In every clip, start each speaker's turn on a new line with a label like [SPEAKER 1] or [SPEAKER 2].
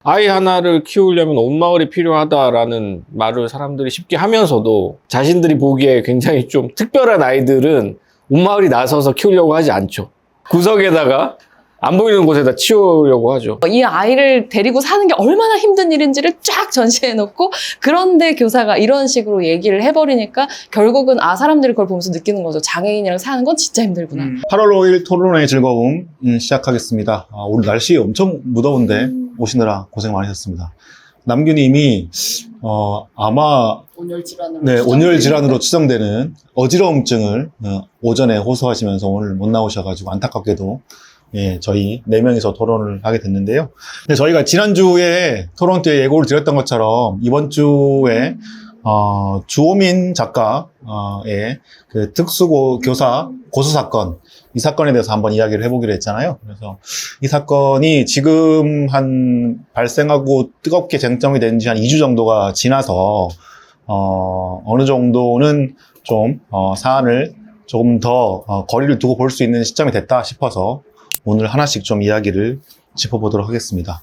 [SPEAKER 1] 아이 하나를 키우려면 온 마을이 필요하다라는 말을 사람들이 쉽게 하면서도 자신들이 보기에 굉장히 좀 특별한 아이들은 온 마을이 나서서 키우려고 하지 않죠. 구석에다가 안 보이는 곳에다 치우려고 하죠.
[SPEAKER 2] 이 아이를 데리고 사는 게 얼마나 힘든 일인지를 쫙 전시해놓고 그런데 교사가 이런 식으로 얘기를 해버리니까 결국은 사람들이 그걸 보면서 느끼는 거죠. 장애인이랑 사는 건 진짜 힘들구나.
[SPEAKER 3] 8월 5일 토론의 즐거움 시작하겠습니다. 오늘 날씨 엄청 무더운데 오시느라 고생 많으셨습니다. 남규님이 아마 온열 질환으로 추정되는 어지러움증을 오전에 호소하시면서 오늘 못 나오셔가지고 안타깝게도 저희 4명이서 토론을 하게 됐는데요. 근데 저희가 지난주에 토론 때 예고를 드렸던 것처럼 이번 주에 주호민 작가의 그 특수교사 고소 사건, 이 사건에 대해서 한번 이야기를 해보기로 했잖아요. 그래서 이 사건이 지금 발생하고 뜨겁게 쟁점이 된 지 한 2주 정도가 지나서 어느 정도는 좀 사안을 조금 더 거리를 두고 볼 수 있는 시점이 됐다 싶어서 오늘 하나씩 좀 이야기를 짚어보도록 하겠습니다.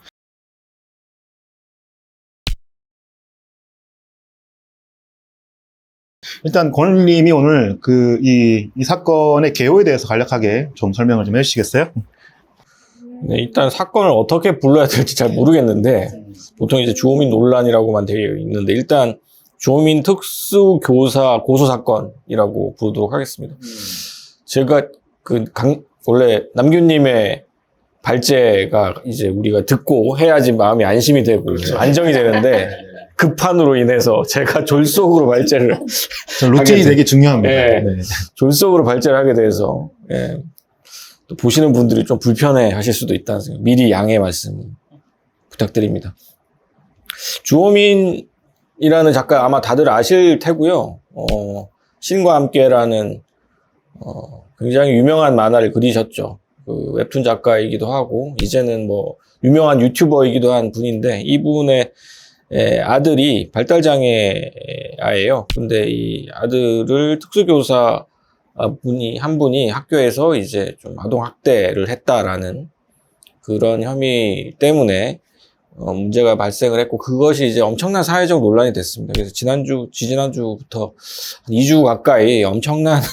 [SPEAKER 3] 일단 권님이 오늘 이 사건의 개요에 대해서 간략하게 좀 설명을 좀 해주시겠어요?
[SPEAKER 1] 네, 일단 사건을 어떻게 불러야 될지 잘 모르겠는데 보통 이제 주호민 논란이라고만 되어 있는데 일단 주호민 특수교사 고소 사건이라고 부르도록 하겠습니다. 제가 원래 남규님의 발제가 이제 우리가 듣고 해야지 마음이 안심이 되고 안정이 되는데 급한으로 인해서 제가 졸속으로 발제를
[SPEAKER 3] 루틴이 되게 중요합니다. 네.
[SPEAKER 1] 졸속으로 발제를 하게 돼서 또 보시는 분들이 좀 불편해 하실 수도 있다는 생각, 미리 양해 말씀 부탁드립니다. 주호민이라는 작가 아마 다들 아실 테고요. 신과 함께라는 굉장히 유명한 만화를 그리셨죠. 그 웹툰 작가이기도 하고 이제는 뭐 유명한 유튜버이기도 한 분인데 이분의 아들이 발달장애아예요. 근데 이 아들을 특수교사 한 분이 학교에서 이제 좀 아동학대를 했다라는 그런 혐의 때문에 문제가 발생을 했고 그것이 이제 엄청난 사회적 논란이 됐습니다. 그래서 지지난주부터 한 2주 가까이 엄청난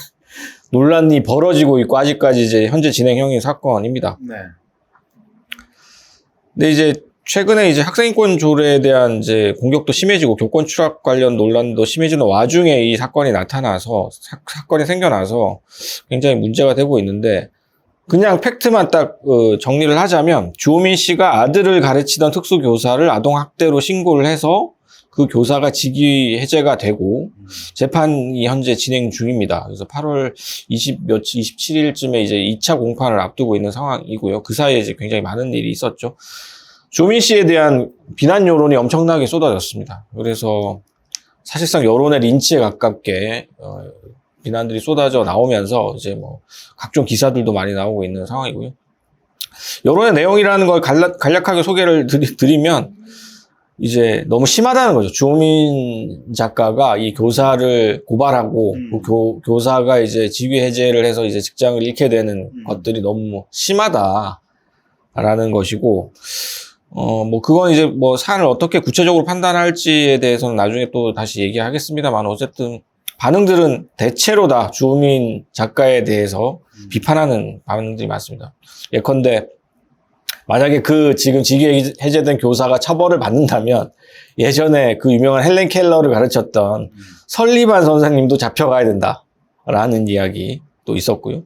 [SPEAKER 1] 논란이 벌어지고 있고 아직까지 이제 현재 진행형인 사건입니다.
[SPEAKER 3] 네.
[SPEAKER 1] 근데 이제 최근에 이제 학생인권 조례에 대한 이제 공격도 심해지고 교권 추락 관련 논란도 심해지는 와중에 이 사건이 나타나서 사건이 생겨나서 굉장히 문제가 되고 있는데 그냥 팩트만 딱 정리를 하자면 주호민 씨가 아들을 가르치던 특수교사를 아동학대로 신고를 해서 그 교사가 직위 해제가 되고 재판이 현재 진행 중입니다. 그래서 8월 27일쯤에 이제 2차 공판을 앞두고 있는 상황이고요. 그 사이에 이제 굉장히 많은 일이 있었죠. 주호민 씨에 대한 비난 여론이 엄청나게 쏟아졌습니다. 그래서 사실상 여론의 린치에 가깝게 비난들이 쏟아져 나오면서 이제 뭐 각종 기사들도 많이 나오고 있는 상황이고요. 여론의 내용이라는 걸 간략하게 소개를 드리면 이제 너무 심하다는 거죠. 주호민 작가가 이 교사를 고발하고 그 교사가 이제 직위 해제를 해서 이제 직장을 잃게 되는 것들이 너무 심하다라는 것이고 뭐 그건 이제 뭐 사안을 어떻게 구체적으로 판단할지에 대해서는 나중에 또 다시 얘기하겠습니다만 어쨌든 반응들은 대체로 다 주호민 작가에 대해서 비판하는 반응들이 많습니다. 예컨대 만약에 지금 직위 해제된 교사가 처벌을 받는다면 예전에 그 유명한 헬렌 켈러를 가르쳤던 설리반 선생님도 잡혀가야 된다라는 이야기 또 있었고요.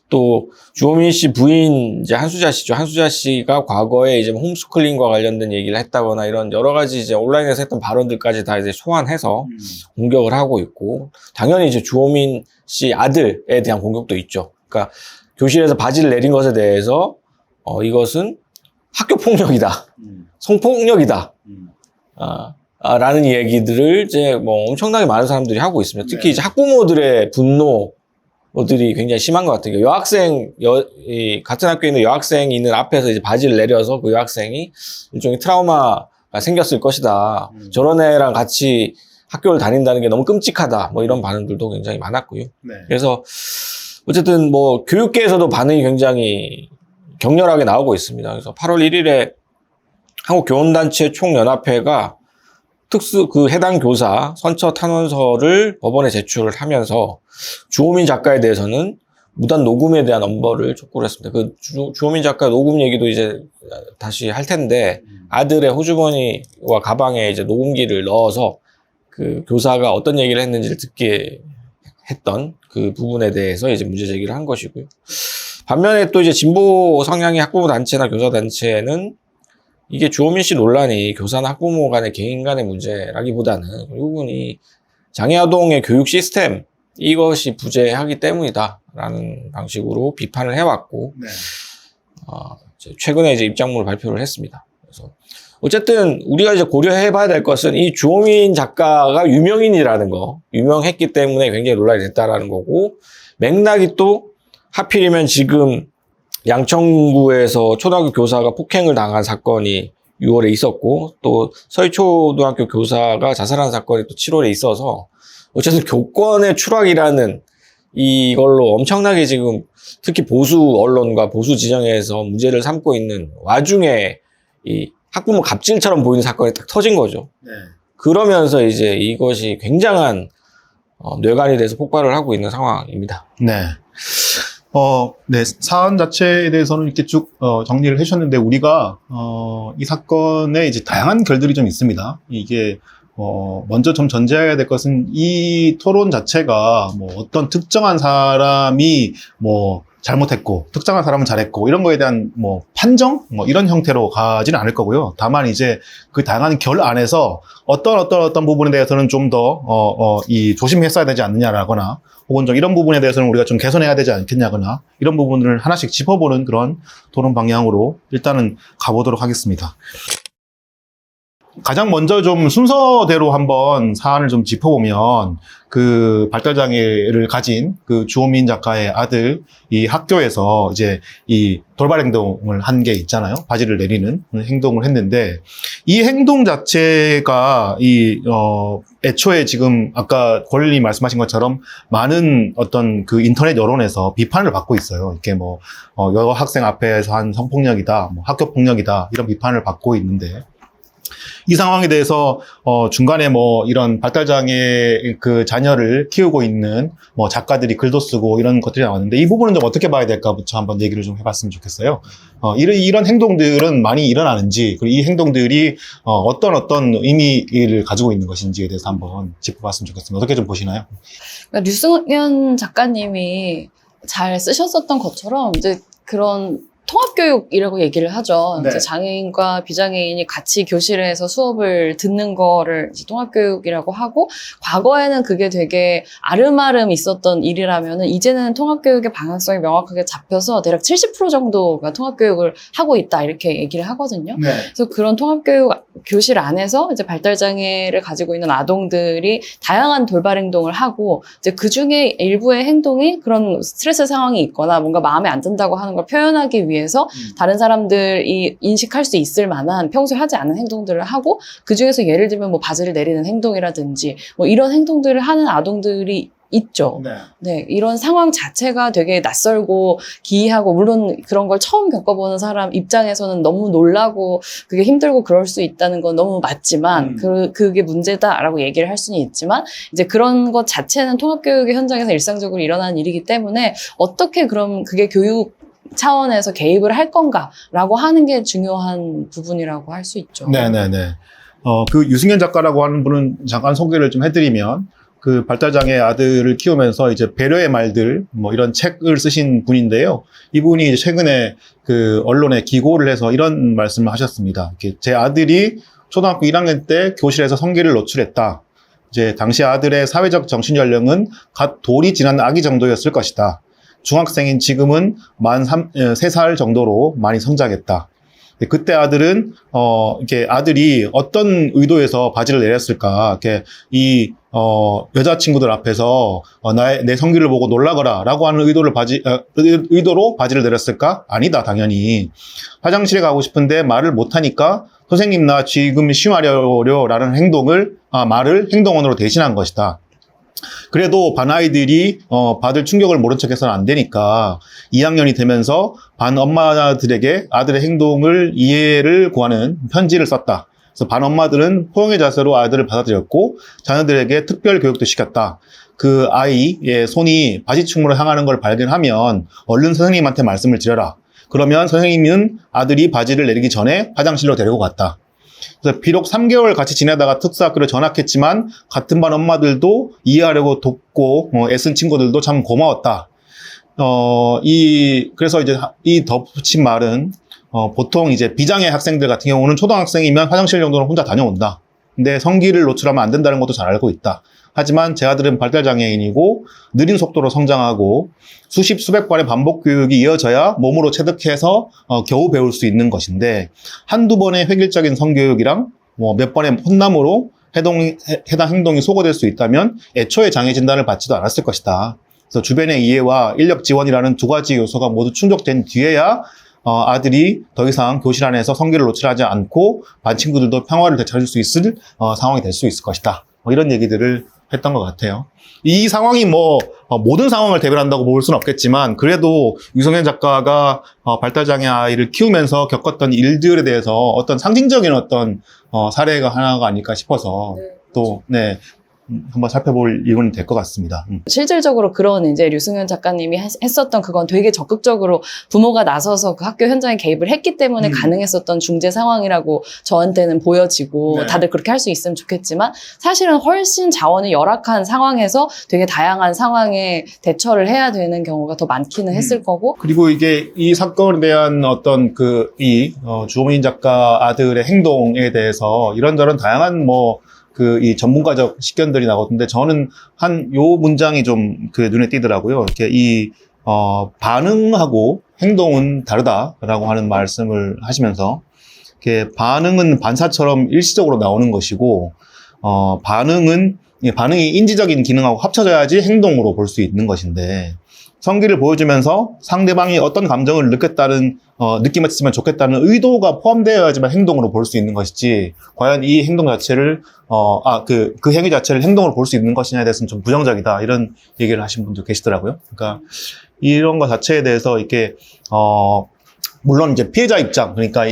[SPEAKER 1] 또 주호민 씨 부인 이제 한수자 씨죠. 한수자 씨가 과거에 이제 홈스쿨링과 관련된 얘기를 했다거나 이런 여러 가지 이제 온라인에서 했던 발언들까지 다 이제 소환해서 공격을 하고 있고 당연히 이제 주호민 씨 아들에 대한 공격도 있죠. 그러니까 교실에서 바지를 내린 것에 대해서 이것은 학교 폭력이다, 성폭력이다, 라는 얘기들을 이제 뭐 엄청나게 많은 사람들이 하고 있습니다. 특히 이제 학부모들의 분노들이 굉장히 심한 것 같아요. 같은 학교에 있는 여학생이 있는 앞에서 이제 바지를 내려서 그 여학생이 일종의 트라우마가 생겼을 것이다. 저런 애랑 같이 학교를 다닌다는 게 너무 끔찍하다. 뭐 이런 반응들도 굉장히 많았고요.
[SPEAKER 3] 네.
[SPEAKER 1] 그래서 어쨌든 뭐 교육계에서도 반응이 굉장히 격렬하게 나오고 있습니다. 그래서 8월 1일에 한국교원단체 총연합회가 해당 교사 선처 탄원서를 법원에 제출을 하면서 주호민 작가에 대해서는 무단 녹음에 대한 엄벌을 촉구를 했습니다. 주호민 작가 녹음 얘기도 이제 다시 할 텐데, 아들의 호주머니와 가방에 이제 녹음기를 넣어서 그 교사가 어떤 얘기를 했는지를 듣게 했던 그 부분에 대해서 이제 문제 제기를 한 것이고요. 반면에 또 이제 진보 성향의 학부모 단체나 교사 단체는 이게 주호민 씨 논란이 교사나 학부모 간의 개인 간의 문제라기보다는 결국은 이 장애아동의 교육 시스템, 이것이 부재하기 때문이다라는 방식으로 비판을 해왔고, 최근에 이제 입장문을 발표를 했습니다. 그래서 어쨌든 우리가 이제 고려해봐야 될 것은 이 주호민 작가가 유명인이라는 거, 유명했기 때문에 굉장히 논란이 됐다라는 거고, 맥락이 또 하필이면 지금 양천구에서 초등학교 교사가 폭행을 당한 사건이 6월에 있었고, 또 서희초등학교 교사가 자살한 사건이 또 7월에 있어서, 어쨌든 교권의 추락이라는 이걸로 엄청나게 지금 특히 보수 언론과 보수 지정에서 문제를 삼고 있는 와중에 이 학부모 갑질처럼 보이는 사건이 딱 터진 거죠.
[SPEAKER 3] 네.
[SPEAKER 1] 그러면서 이제 이것이 굉장한 뇌관이 돼서 폭발을 하고 있는 상황입니다.
[SPEAKER 3] 네. 네, 사안 자체에 대해서는 이렇게 쭉 정리를 해주셨는데, 우리가 이 사건에 이제 다양한 결들이 좀 있습니다. 이게 먼저 좀 전제해야 될 것은 이 토론 자체가 뭐 어떤 특정한 사람이 뭐 잘못했고 특정한 사람은 잘했고 이런 거에 대한 뭐 판정 뭐 이런 형태로 가지는 않을 거고요. 다만 이제 그 다양한 결 안에서 어떤 부분에 대해서는 좀 더 이 조심했어야 되지 않느냐라거나, 혹은 좀 이런 부분에 대해서는 우리가 좀 개선해야 되지 않겠냐거나, 이런 부분을 하나씩 짚어보는 그런 토론 방향으로 일단은 가보도록 하겠습니다. 가장 먼저 좀 순서대로 한번 사안을 좀 짚어보면, 그 발달장애를 가진 그 주호민 작가의 아들, 이 학교에서 이제 이 돌발 행동을 한 게 있잖아요. 바지를 내리는 행동을 했는데, 이 행동 자체가 애초에 지금 아까 권리님 말씀하신 것처럼 많은 어떤 그 인터넷 여론에서 비판을 받고 있어요. 이렇게 뭐 여학생 앞에서 한 성폭력이다, 뭐 학교폭력이다, 이런 비판을 받고 있는데, 이 상황에 대해서 중간에 뭐 이런 발달장애 그 자녀를 키우고 있는 뭐 작가들이 글도 쓰고 이런 것들이 나왔는데, 이 부분은 좀 어떻게 봐야 될까부터 한번 얘기를 좀 해봤으면 좋겠어요. 이런 행동들은 많이 일어나는지, 그리고 이 행동들이 어떤 의미를 가지고 있는 것인지에 대해서 한번 짚어봤으면 좋겠습니다. 어떻게 좀 보시나요?
[SPEAKER 2] 그러니까 류승현 작가님이 잘 쓰셨었던 것처럼 이제 그런 통합교육이라고 얘기를 하죠.
[SPEAKER 3] 네.
[SPEAKER 2] 이제 장애인과 비장애인이 같이 교실에서 수업을 듣는 거를 이제 통합교육이라고 하고, 과거에는 그게 되게 아름아름 있었던 일이라면은 이제는 통합교육의 방향성이 명확하게 잡혀서 대략 70% 정도가 통합교육을 하고 있다, 이렇게 얘기를 하거든요.
[SPEAKER 3] 네.
[SPEAKER 2] 그래서 그런 통합교육 교실 안에서 이제 발달장애를 가지고 있는 아동들이 다양한 돌발 행동을 하고, 이제 그 중에 일부의 행동이 그런 스트레스 상황이 있거나 뭔가 마음에 안 든다고 하는 걸 표현하기 위해서 다른 사람들이 인식할 수 있을 만한 평소에 하지 않은 행동들을 하고, 그 중에서 예를 들면 뭐 바지를 내리는 행동이라든지 뭐 이런 행동들을 하는 아동들이 있죠. 네, 이런 상황 자체가 되게 낯설고 기이하고, 물론 그런 걸 처음 겪어보는 사람 입장에서는 너무 놀라고 그게 힘들고 그럴 수 있다는 건 너무 맞지만, 그게 문제다라고 얘기를 할 수는 있지만, 이제 그런 것 자체는 통합교육의 현장에서 일상적으로 일어나는 일이기 때문에 어떻게 그럼 그게 교육 차원에서 개입을 할 건가라고 하는 게 중요한 부분이라고 할 수 있죠.
[SPEAKER 3] 네네네. 그 유승현 작가라고 하는 분은 잠깐 소개를 좀 해드리면, 그 발달장애 아들을 키우면서 이제 배려의 말들 뭐 이런 책을 쓰신 분인데요. 이분이 이제 최근에 그 언론에 기고를 해서 이런 말씀을 하셨습니다. 이렇게 제 아들이 초등학교 1학년 때 교실에서 성기를 노출했다. 이제 당시 아들의 사회적 정신 연령은 갓 돌이 지난 아기 정도였을 것이다. 중학생인 지금은 만 3살 정도로 많이 성장했다. 그때 아들은 이렇게 아들이 어떤 의도에서 바지를 내렸을까? 이렇게 여자친구들 앞에서 내 성기를 보고 놀라거라라고 하는 의도로 바지를 내렸을까? 아니다, 당연히. 화장실에 가고 싶은데 말을 못 하니까 선생님 나 지금 쉬마려라는 말을 행동언어로 대신한 것이다. 그래도 반 아이들이 받을 충격을 모른 척해서는 안 되니까 2학년이 되면서 반 엄마들에게 아들의 행동을 이해를 구하는 편지를 썼다. 그래서 반 엄마들은 포용의 자세로 아들을 받아들였고 자녀들에게 특별 교육도 시켰다. 그 아이의 손이 바지춤으로 향하는 걸 발견하면 얼른 선생님한테 말씀을 드려라. 그러면 선생님은 아들이 바지를 내리기 전에 화장실로 데리고 갔다. 그래서 비록 3개월 같이 지내다가 특수학교를 전학했지만 같은 반 엄마들도 이해하려고 돕고 애쓴 친구들도 참 고마웠다. 그래서 이제 이 덧붙인 말은 보통 이제 비장애 학생들 같은 경우는 초등학생이면 화장실 정도는 혼자 다녀온다. 근데 성기를 노출하면 안 된다는 것도 잘 알고 있다. 하지만 제 아들은 발달장애인이고 느린 속도로 성장하고 수십 수백 번의 반복 교육이 이어져야 몸으로 체득해서 겨우 배울 수 있는 것인데 한두 번의 획일적인 성교육이랑 몇 번의 혼남으로 해당 행동이 소거될 수 있다면 애초에 장애 진단을 받지도 않았을 것이다. 그래서 주변의 이해와 인력 지원이라는 두 가지 요소가 모두 충족된 뒤에야 아들이 더 이상 교실 안에서 성기를 노출하지 않고 반 친구들도 평화를 되찾을 수 있을 상황이 될 수 있을 것이다. 이런 얘기들을 했던 것 같아요. 이 상황이 모든 상황을 대변한다고 볼 수는 없겠지만, 그래도 유성현 작가가 발달장애 아이를 키우면서 겪었던 일들에 대해서 어떤 상징적인 어떤 사례가 하나가 아닐까 싶어서 또, 네. 한번 살펴볼 이유는 될 것 같습니다.
[SPEAKER 2] 실질적으로 그런 이제 류승현 작가님이 했었던 그건 되게 적극적으로 부모가 나서서 그 학교 현장에 개입을 했기 때문에 가능했었던 중재 상황이라고 저한테는 보여지고
[SPEAKER 3] 네.
[SPEAKER 2] 다들 그렇게 할 수 있으면 좋겠지만 사실은 훨씬 자원이 열악한 상황에서 되게 다양한 상황에 대처를 해야 되는 경우가 더 많기는 했을 거고.
[SPEAKER 3] 그리고 이게 이 사건에 대한 어떤 주호민 작가 아들의 행동에 대해서 이런저런 다양한 이 전문가적 식견들이 나거든요. 저는 요 문장이 좀 눈에 띄더라고요. 이렇게 반응하고 행동은 다르다라고 하는 말씀을 하시면서, 이렇게 반응은 반사처럼 일시적으로 나오는 것이고, 반응이 인지적인 기능하고 합쳐져야지 행동으로 볼 수 있는 것인데, 성기를 보여주면서 상대방이 어떤 감정을 느끼었으면 좋겠다는 의도가 포함되어야지만 행동으로 볼 수 있는 것이지, 과연 이 행동 자체를, 그 행위 자체를 행동으로 볼 수 있는 것이냐에 대해서는 좀 부정적이다. 이런 얘기를 하신 분도 계시더라고요. 그러니까, 이런 것 자체에 대해서 이렇게, 물론 이제 피해자 입장, 그러니까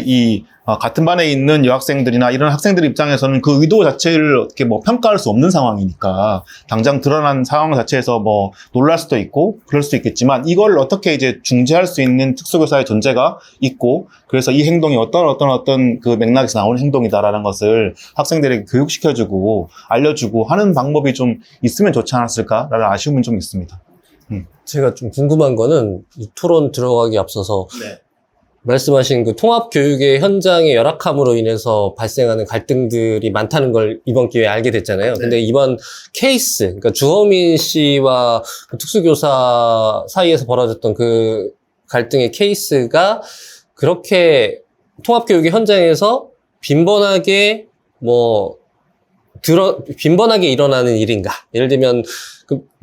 [SPEAKER 3] 같은 반에 있는 여학생들이나 이런 학생들 입장에서는 그 의도 자체를 어떻게 평가할 수 없는 상황이니까 당장 드러난 상황 자체에서 놀랄 수도 있고 그럴 수도 있겠지만, 이걸 어떻게 이제 중재할 수 있는 특수교사의 존재가 있고, 그래서 이 행동이 어떤 그 맥락에서 나오는 행동이다라는 것을 학생들에게 교육시켜주고 알려주고 하는 방법이 좀 있으면 좋지 않았을까라는 아쉬움은 좀 있습니다.
[SPEAKER 4] 제가 좀 궁금한 거는 이 토론 들어가기 앞서서 말씀하신 그 통합교육의 현장의 열악함으로 인해서 발생하는 갈등들이 많다는 걸 이번 기회에 알게 됐잖아요. 근데 이번 케이스, 그러니까 주호민 씨와 그 특수교사 사이에서 벌어졌던 그 갈등의 케이스가 그렇게 통합교육의 현장에서 빈번하게 일어나는 일인가? 예를 들면,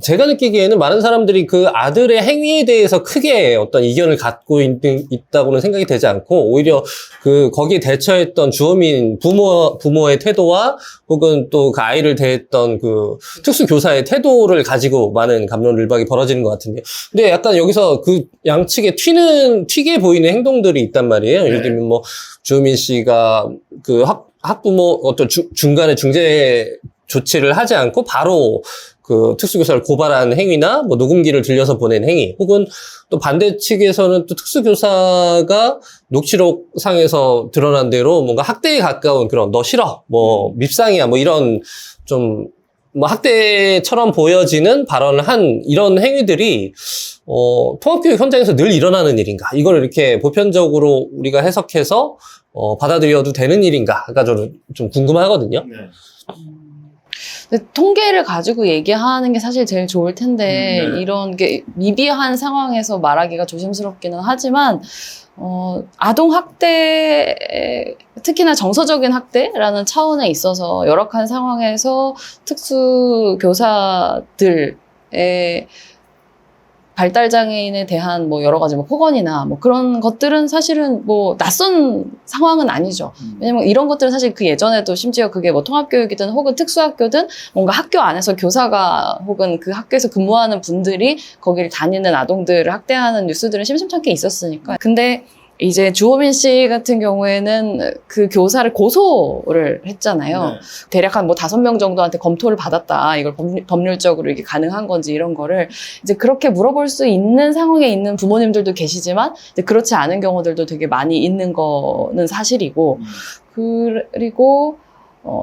[SPEAKER 4] 제가 느끼기에는 많은 사람들이 그 아들의 행위에 대해서 크게 어떤 이견을 갖고 있다고는 생각이 되지 않고, 오히려 거기에 대처했던 주호민 부모의 태도와 혹은 또 그 아이를 대했던 그 특수교사의 태도를 가지고 많은 감론을박이 벌어지는 것 같은데, 근데 약간 여기서 그 양측에 튀게 보이는 행동들이 있단 말이에요. 예를 들면 주호민 씨가 그 학부모 어떤 중간에 중재 조치를 하지 않고 바로 그 특수교사를 고발한 행위나 녹음기를 들려서 보낸 행위, 혹은 또 반대 측에서는 또 특수교사가 녹취록 상에서 드러난 대로 뭔가 학대에 가까운 그런 너 싫어, 밉상이야, 이런 좀 학대처럼 보여지는 발언을 한 이런 행위들이 통합교육 현장에서 늘 일어나는 일인가? 이걸 이렇게 보편적으로 우리가 해석해서 받아들여도 되는 일인가가 저는 좀 궁금하거든요.
[SPEAKER 2] 근데 통계를 가지고 얘기하는 게 사실 제일 좋을 텐데 이런 게 미비한 상황에서 말하기가 조심스럽기는 하지만 아동 학대, 특히나 정서적인 학대라는 차원에 있어서 열악한 상황에서 특수 교사들의 발달 장애인에 대한 뭐 여러 가지 뭐 폭언이나 뭐 그런 것들은 사실은 뭐 낯선 상황은 아니죠. 왜냐면 이런 것들은 사실 그 예전에도 심지어 그게 뭐 통합교육이든 혹은 특수학교든 뭔가 학교 안에서 교사가 혹은 그 학교에서 근무하는 분들이 거기를 다니는 아동들을 학대하는 뉴스들은 심심찮게 있었으니까. 근데 이제 주호민 씨 같은 경우에는 그 교사를 고소를 했잖아요.
[SPEAKER 3] 네.
[SPEAKER 2] 대략 한 뭐 5명 정도한테 검토를 받았다. 이걸 법률적으로 이게 가능한 건지 이런 거를 이제 그렇게 물어볼 수 있는 상황에 있는 부모님들도 계시지만 이제 그렇지 않은 경우들도 되게 많이 있는 거는 사실이고 그리고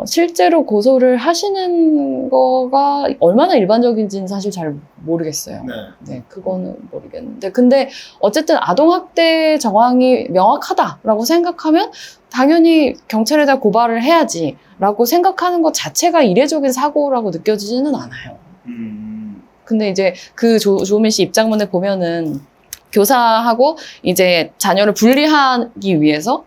[SPEAKER 2] 실제로 고소를 하시는 거가 얼마나 일반적인지는 사실 잘 모르겠어요. 네, 그거는 모르겠는데. 근데 어쨌든 아동학대 정황이 명확하다라고 생각하면 당연히 경찰에다 고발을 해야지라고 생각하는 것 자체가 이례적인 사고라고 느껴지지는 않아요. 근데 이제 그 조우민 씨 입장문에 보면은 교사하고 이제 자녀를 분리하기 위해서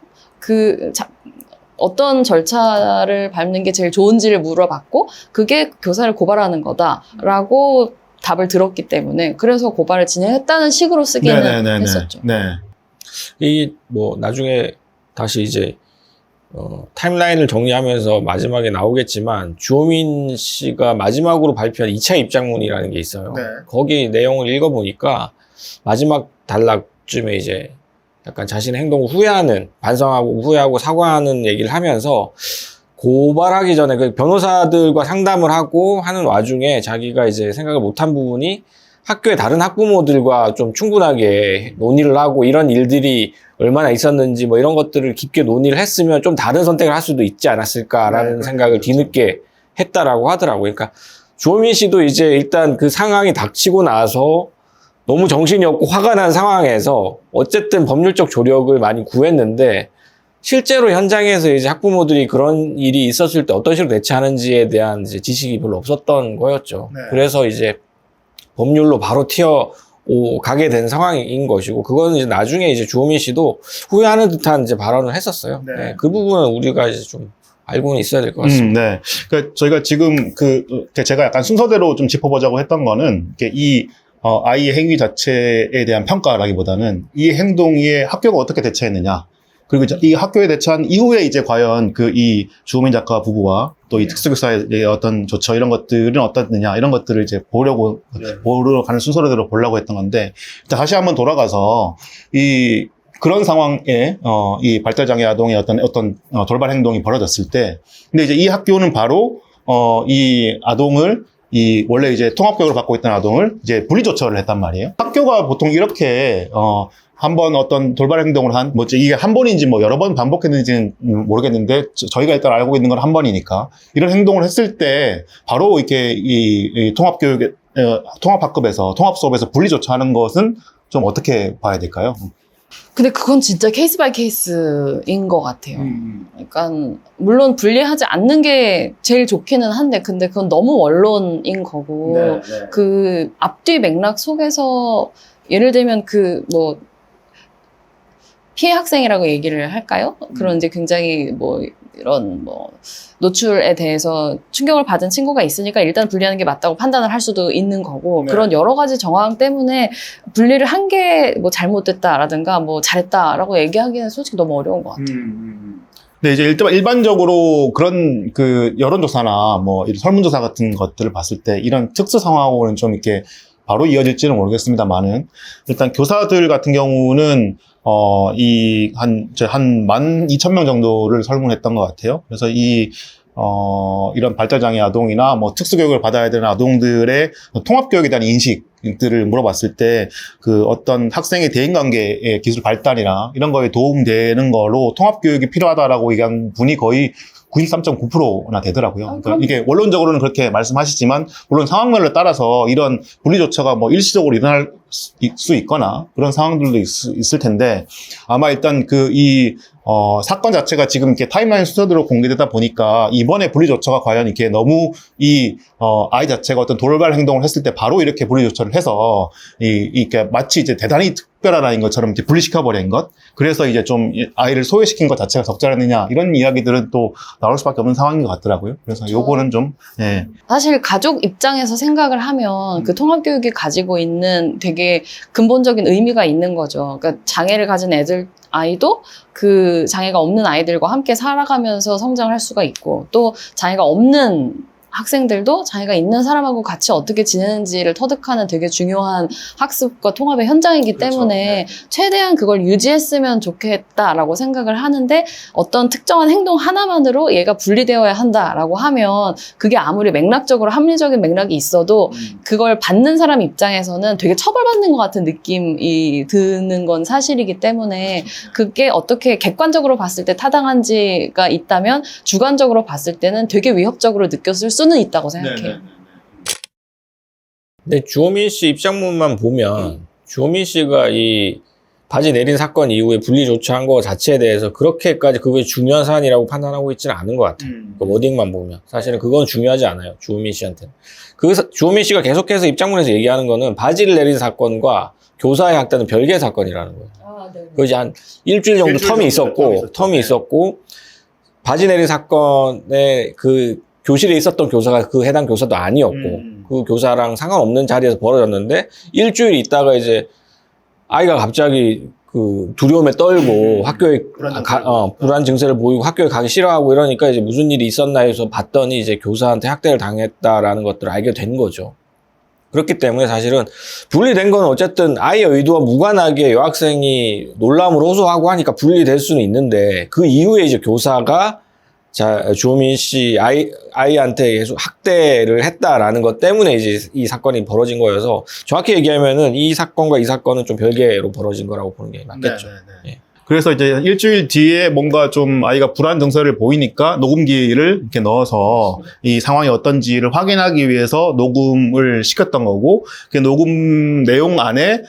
[SPEAKER 2] 어떤 절차를 밟는 게 제일 좋은지를 물어봤고 그게 교사를 고발하는 거다라고 답을 들었기 때문에 그래서 고발을 진행했다는 식으로 쓰기는 했었죠.
[SPEAKER 3] 네.
[SPEAKER 1] 이 뭐 나중에 다시 이제 타임라인을 정리하면서 마지막에 나오겠지만 주호민 씨가 마지막으로 발표한 2차 입장문이라는 게 있어요.
[SPEAKER 3] 네.
[SPEAKER 1] 거기 내용을 읽어보니까 마지막 단락쯤에 이제 약간 자신의 행동을 반성하고 후회하고 사과하는 얘기를 하면서 고발하기 전에 그 변호사들과 상담을 하고 하는 와중에 자기가 이제 생각을 못한 부분이 학교의 다른 학부모들과 좀 충분하게 논의를 하고 이런 일들이 얼마나 있었는지 뭐 이런 것들을 깊게 논의를 했으면 좀 다른 선택을 할 수도 있지 않았을까라는 생각을 뒤늦게 했다라고 하더라고요. 그러니까 주호민 씨도 이제 일단 그 상황이 닥치고 나서 너무 정신이 없고 화가 난 상황에서 어쨌든 법률적 조력을 많이 구했는데 실제로 현장에서 이제 학부모들이 그런 일이 있었을 때 어떤 식으로 대처하는지에 대한 이제 지식이 별로 없었던 거였죠.
[SPEAKER 3] 네.
[SPEAKER 1] 그래서 이제 법률로 바로 가게 된 상황인 것이고 그거는 이제 나중에 이제 주호민 씨도 후회하는 듯한 이제 발언을 했었어요.
[SPEAKER 3] 네.
[SPEAKER 1] 네, 그 부분은 우리가 이제 좀 알고는 있어야 될 것 같습니다.
[SPEAKER 3] 네. 그러니까 저희가 지금 제가 약간 순서대로 좀 짚어보자고 했던 거는 이 아이의 행위 자체에 대한 평가라기보다는 이 행동에 학교가 어떻게 대처했느냐. 그리고 이제 이 학교에 대처한 이후에 이제 과연 이 주호민 작가 부부와 또 이 특수교사의 어떤 조처 이런 것들은 어떻느냐 이런 것들을 이제 보러 가는 순서대로 보려고 했던 건데 일단 다시 한번 돌아가서 그런 상황에 이 발달장애 아동의 어떤 돌발 행동이 벌어졌을 때 근데 이제 이 학교는 바로 이 아동을 원래 이제 통합교육을 받고 있던 아동을 이제 분리조처를 했단 말이에요. 학교가 보통 이렇게 한번 어떤 돌발 행동을 이게 한 번인지 뭐 여러 번 반복했는지는 모르겠는데, 저희가 일단 알고 있는 건 한 번이니까, 이런 행동을 했을 때, 바로 이렇게 이 통합학급에서, 통합수업에서 분리조처하는 것은 좀 어떻게 봐야 될까요?
[SPEAKER 2] 근데 그건 진짜 케이스 바이 케이스인 것 같아요. 그러니까 물론 분리하지 않는 게 제일 좋기는 한데 근데 그건 너무 원론인 거고 그 앞뒤 맥락 속에서 예를 들면 피해 학생이라고 얘기를 할까요? 그런 이제 굉장히 이런 노출에 대해서 충격을 받은 친구가 있으니까 일단 분리하는 게 맞다고 판단을 할 수도 있는 거고 그런 여러 가지 정황 때문에 분리를 한 게 잘못됐다라든가 잘했다라고 얘기하기는 솔직히 너무 어려운 것 같아요.
[SPEAKER 3] 네, 이제 일반적으로 그런 여론조사나 이런 설문조사 같은 것들을 봤을 때 이런 특수 상황하고는 좀 이렇게 바로 이어질지는 모르겠습니다만은 일단 교사들 같은 경우는 한 12,000명 정도를 설문했던 것 같아요. 그래서 이런 발달장애 아동이나 특수교육을 받아야 되는 아동들의 통합교육에 대한 인식들을 물어봤을 때 어떤 학생의 대인관계의 기술 발달이나 이런 거에 도움되는 거로 통합교육이 필요하다라고 얘기한 분이 거의 93.9%나 되더라고요. 그러니까 이게 원론적으로는 그렇게 말씀하시지만 물론 상황별로 따라서 이런 분리조처가 일시적으로 일어날 수 있거나 그런 상황들도 있을 텐데 아마 일단 사건 자체가 지금 이렇게 타임라인 순서대로 공개되다 보니까 이번에 분리조처가 과연 이렇게 너무 아이 자체가 어떤 돌발 행동을 했을 때 바로 이렇게 분리조처를 해서 이게 마치 이제 대단히 특별한 아이인 것처럼 이제 분리시켜버린 것. 그래서 이제 좀 아이를 소외시킨 것 자체가 적절하느냐 이런 이야기들은 또 나올 수밖에 없는 상황인 것 같더라고요. 그래서 요거는 좀, 예.
[SPEAKER 2] 사실 가족 입장에서 생각을 하면 그 통합교육이 가지고 있는 되게 근본적인 의미가 있는 거죠. 그러니까 장애를 가진 아이도 그 장애가 없는 아이들과 함께 살아가면서 성장할 수가 있고, 또 장애가 없는 학생들도 장애가 있는 사람하고 같이 어떻게 지내는지를 터득하는 되게 중요한 학습과 통합의 현장이기
[SPEAKER 3] 그렇죠.
[SPEAKER 2] 때문에 최대한 그걸 유지했으면 좋겠다라고 생각을 하는데, 어떤 특정한 행동 하나만으로 얘가 분리되어야 한다라고 하면 그게 아무리 맥락적으로 합리적인 맥락이 있어도 그걸 받는 사람 입장에서는 되게 처벌받는 것 같은 느낌이 드는 건 사실이기 때문에, 그게 어떻게 객관적으로 봤을 때 타당한지가 있다면 주관적으로 봤을 때는 되게 위협적으로 느꼈을 수는 있다고 생각해요.
[SPEAKER 1] 근데 주호민 씨 입장문만 보면 주호민 씨가 이 바지 내린 사건 이후에 분리조처한 거 자체에 대해서 그렇게까지 그게 중요한 사안이라고 판단하고 있지는 않은 것 같아요. 그 워딩만 보면 사실은 그건 중요하지 않아요. 주호민 씨한테는. 주호민 씨가 계속해서 입장문에서 얘기하는 거는 바지를 내린 사건과 교사의 학대는 별개의 사건이라는 거예요. 그 이제 한 일주일 정도 텀이 있었고 바지 내린 사건에 그 교실에 있었던 교사가 그 해당 교사도 아니었고 그 교사랑 상관없는 자리에서 벌어졌는데 일주일 있다가 이제 아이가 갑자기 그 두려움에 떨고 학교에 불안 증세를 보이고 학교에 가기 싫어하고 이러니까 이제 무슨 일이 있었나 해서 봤더니 이제 교사한테 학대를 당했다라는 것들을 알게 된 거죠. 그렇기 때문에 사실은 분리된 건 어쨌든 아이의 의도와 무관하게 여학생이 놀람을 호소하고 하니까 분리될 수는 있는데, 그 이후에 이제 교사가 주호민 씨 아이한테 계속 학대를 했다라는 것 때문에 이제 이 사건이 벌어진 거여서, 정확히 얘기하면은 이 사건과 이 사건은 좀 별개로 벌어진 거라고 보는 게 맞겠죠. 예.
[SPEAKER 3] 그래서 이제 일주일 뒤에 뭔가 좀 아이가 불안 증세를 보이니까 녹음기를 이렇게 넣어서 이 상황이 어떤지를 확인하기 위해서 녹음을 시켰던 거고, 그 녹음 내용 안에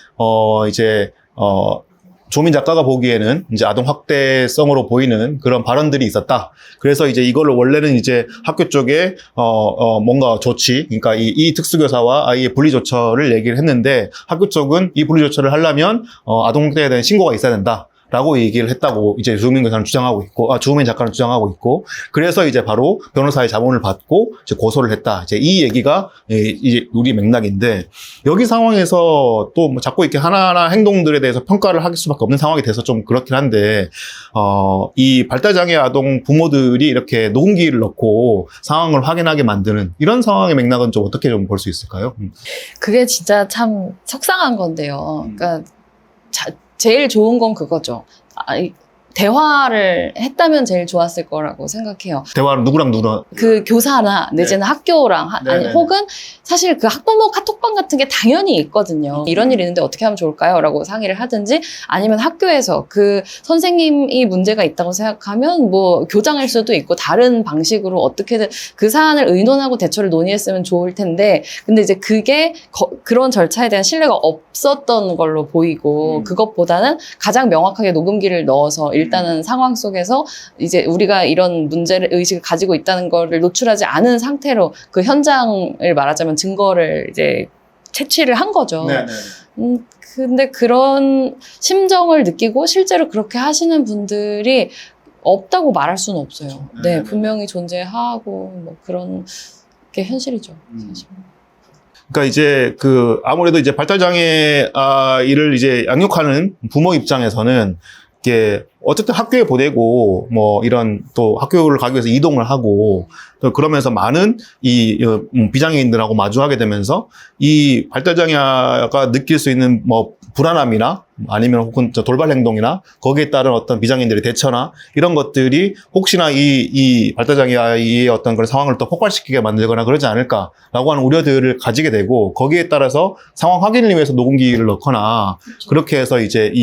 [SPEAKER 3] 조민 작가가 보기에는 이제 아동 학대성으로 보이는 그런 발언들이 있었다. 그래서 이제 이거를 원래는 이제 학교 쪽에 뭔가 조치, 그러니까 이 특수교사와 아이의 분리조처를 얘기를 했는데, 학교 쪽은 이 분리조처를 하려면 아동 학대에 대한 신고가 있어야 된다. 라고 얘기를 했다고 이제 주호민 교사는 주장하고 있고, 주호민 작가는 주장하고 있고, 그래서 이제 바로 변호사의 자문을 받고 이제 고소를 했다. 이제 이 얘기가 이제 우리 맥락인데, 여기 상황에서 또 뭐 자꾸 이렇게 하나하나 행동들에 대해서 평가를 할 수밖에 없는 상황이 돼서 좀 그렇긴 한데, 이 발달장애 아동 부모들이 이렇게 녹음기를 넣고 상황을 확인하게 만드는 이런 상황의 맥락은 좀 어떻게 좀 볼 수 있을까요?
[SPEAKER 2] 그게 진짜 참 속상한 건데요. 그러니까 제일 좋은 건 그거죠. 대화를 했다면 제일 좋았을 거라고 생각해요.
[SPEAKER 3] 대화를 누구랑
[SPEAKER 2] 그 교사나 내지는 학교랑 아니, 혹은 사실 그 학부모 카톡방 같은 게 당연히 있거든요. 이런 일이 있는데 어떻게 하면 좋을까요? 라고 상의를 하든지, 아니면 학교에서 그 선생님이 문제가 있다고 생각하면 뭐 교장일 수도 있고 다른 방식으로 어떻게든 그 사안을 의논하고 대처를 논의했으면 좋을 텐데, 근데 이제 그게 그런 절차에 대한 신뢰가 없었던 걸로 보이고, 그것보다는 가장 명확하게 녹음기를 넣어서 일단은 상황 속에서 이제 우리가 이런 문제를 의식을 가지고 있다는 거를 노출하지 않은 상태로 그 현장을 말하자면 증거를 이제 채취를 한 거죠. 근데 그런 심정을 느끼고 실제로 그렇게 하시는 분들이 없다고 말할 수는 없어요. 네, 분명히 존재하고 뭐 그런 게 현실이죠. 사실.
[SPEAKER 3] 그러니까 이제 아무래도 이제 발달장애 아이를 이제 양육하는 부모 입장에서는 이게 어쨌든 학교에 보내고 뭐 이런 또 학교를 가기 위해서 이동을 하고, 또 그러면서 많은 이 비장애인들하고 마주하게 되면서 이 발달장애가 느낄 수 있는 뭐 불안함이나 아니면 혹은 돌발 행동이나 거기에 따른 어떤 비장애인들의 대처나 이런 것들이 혹시나 이 발달장애 아이의 어떤 그런 상황을 또 폭발시키게 만들거나 그러지 않을까라고 하는 우려들을 가지게 되고, 거기에 따라서 상황 확인을 위해서 녹음기를 넣거나, 그렇죠. 그렇게 해서 이제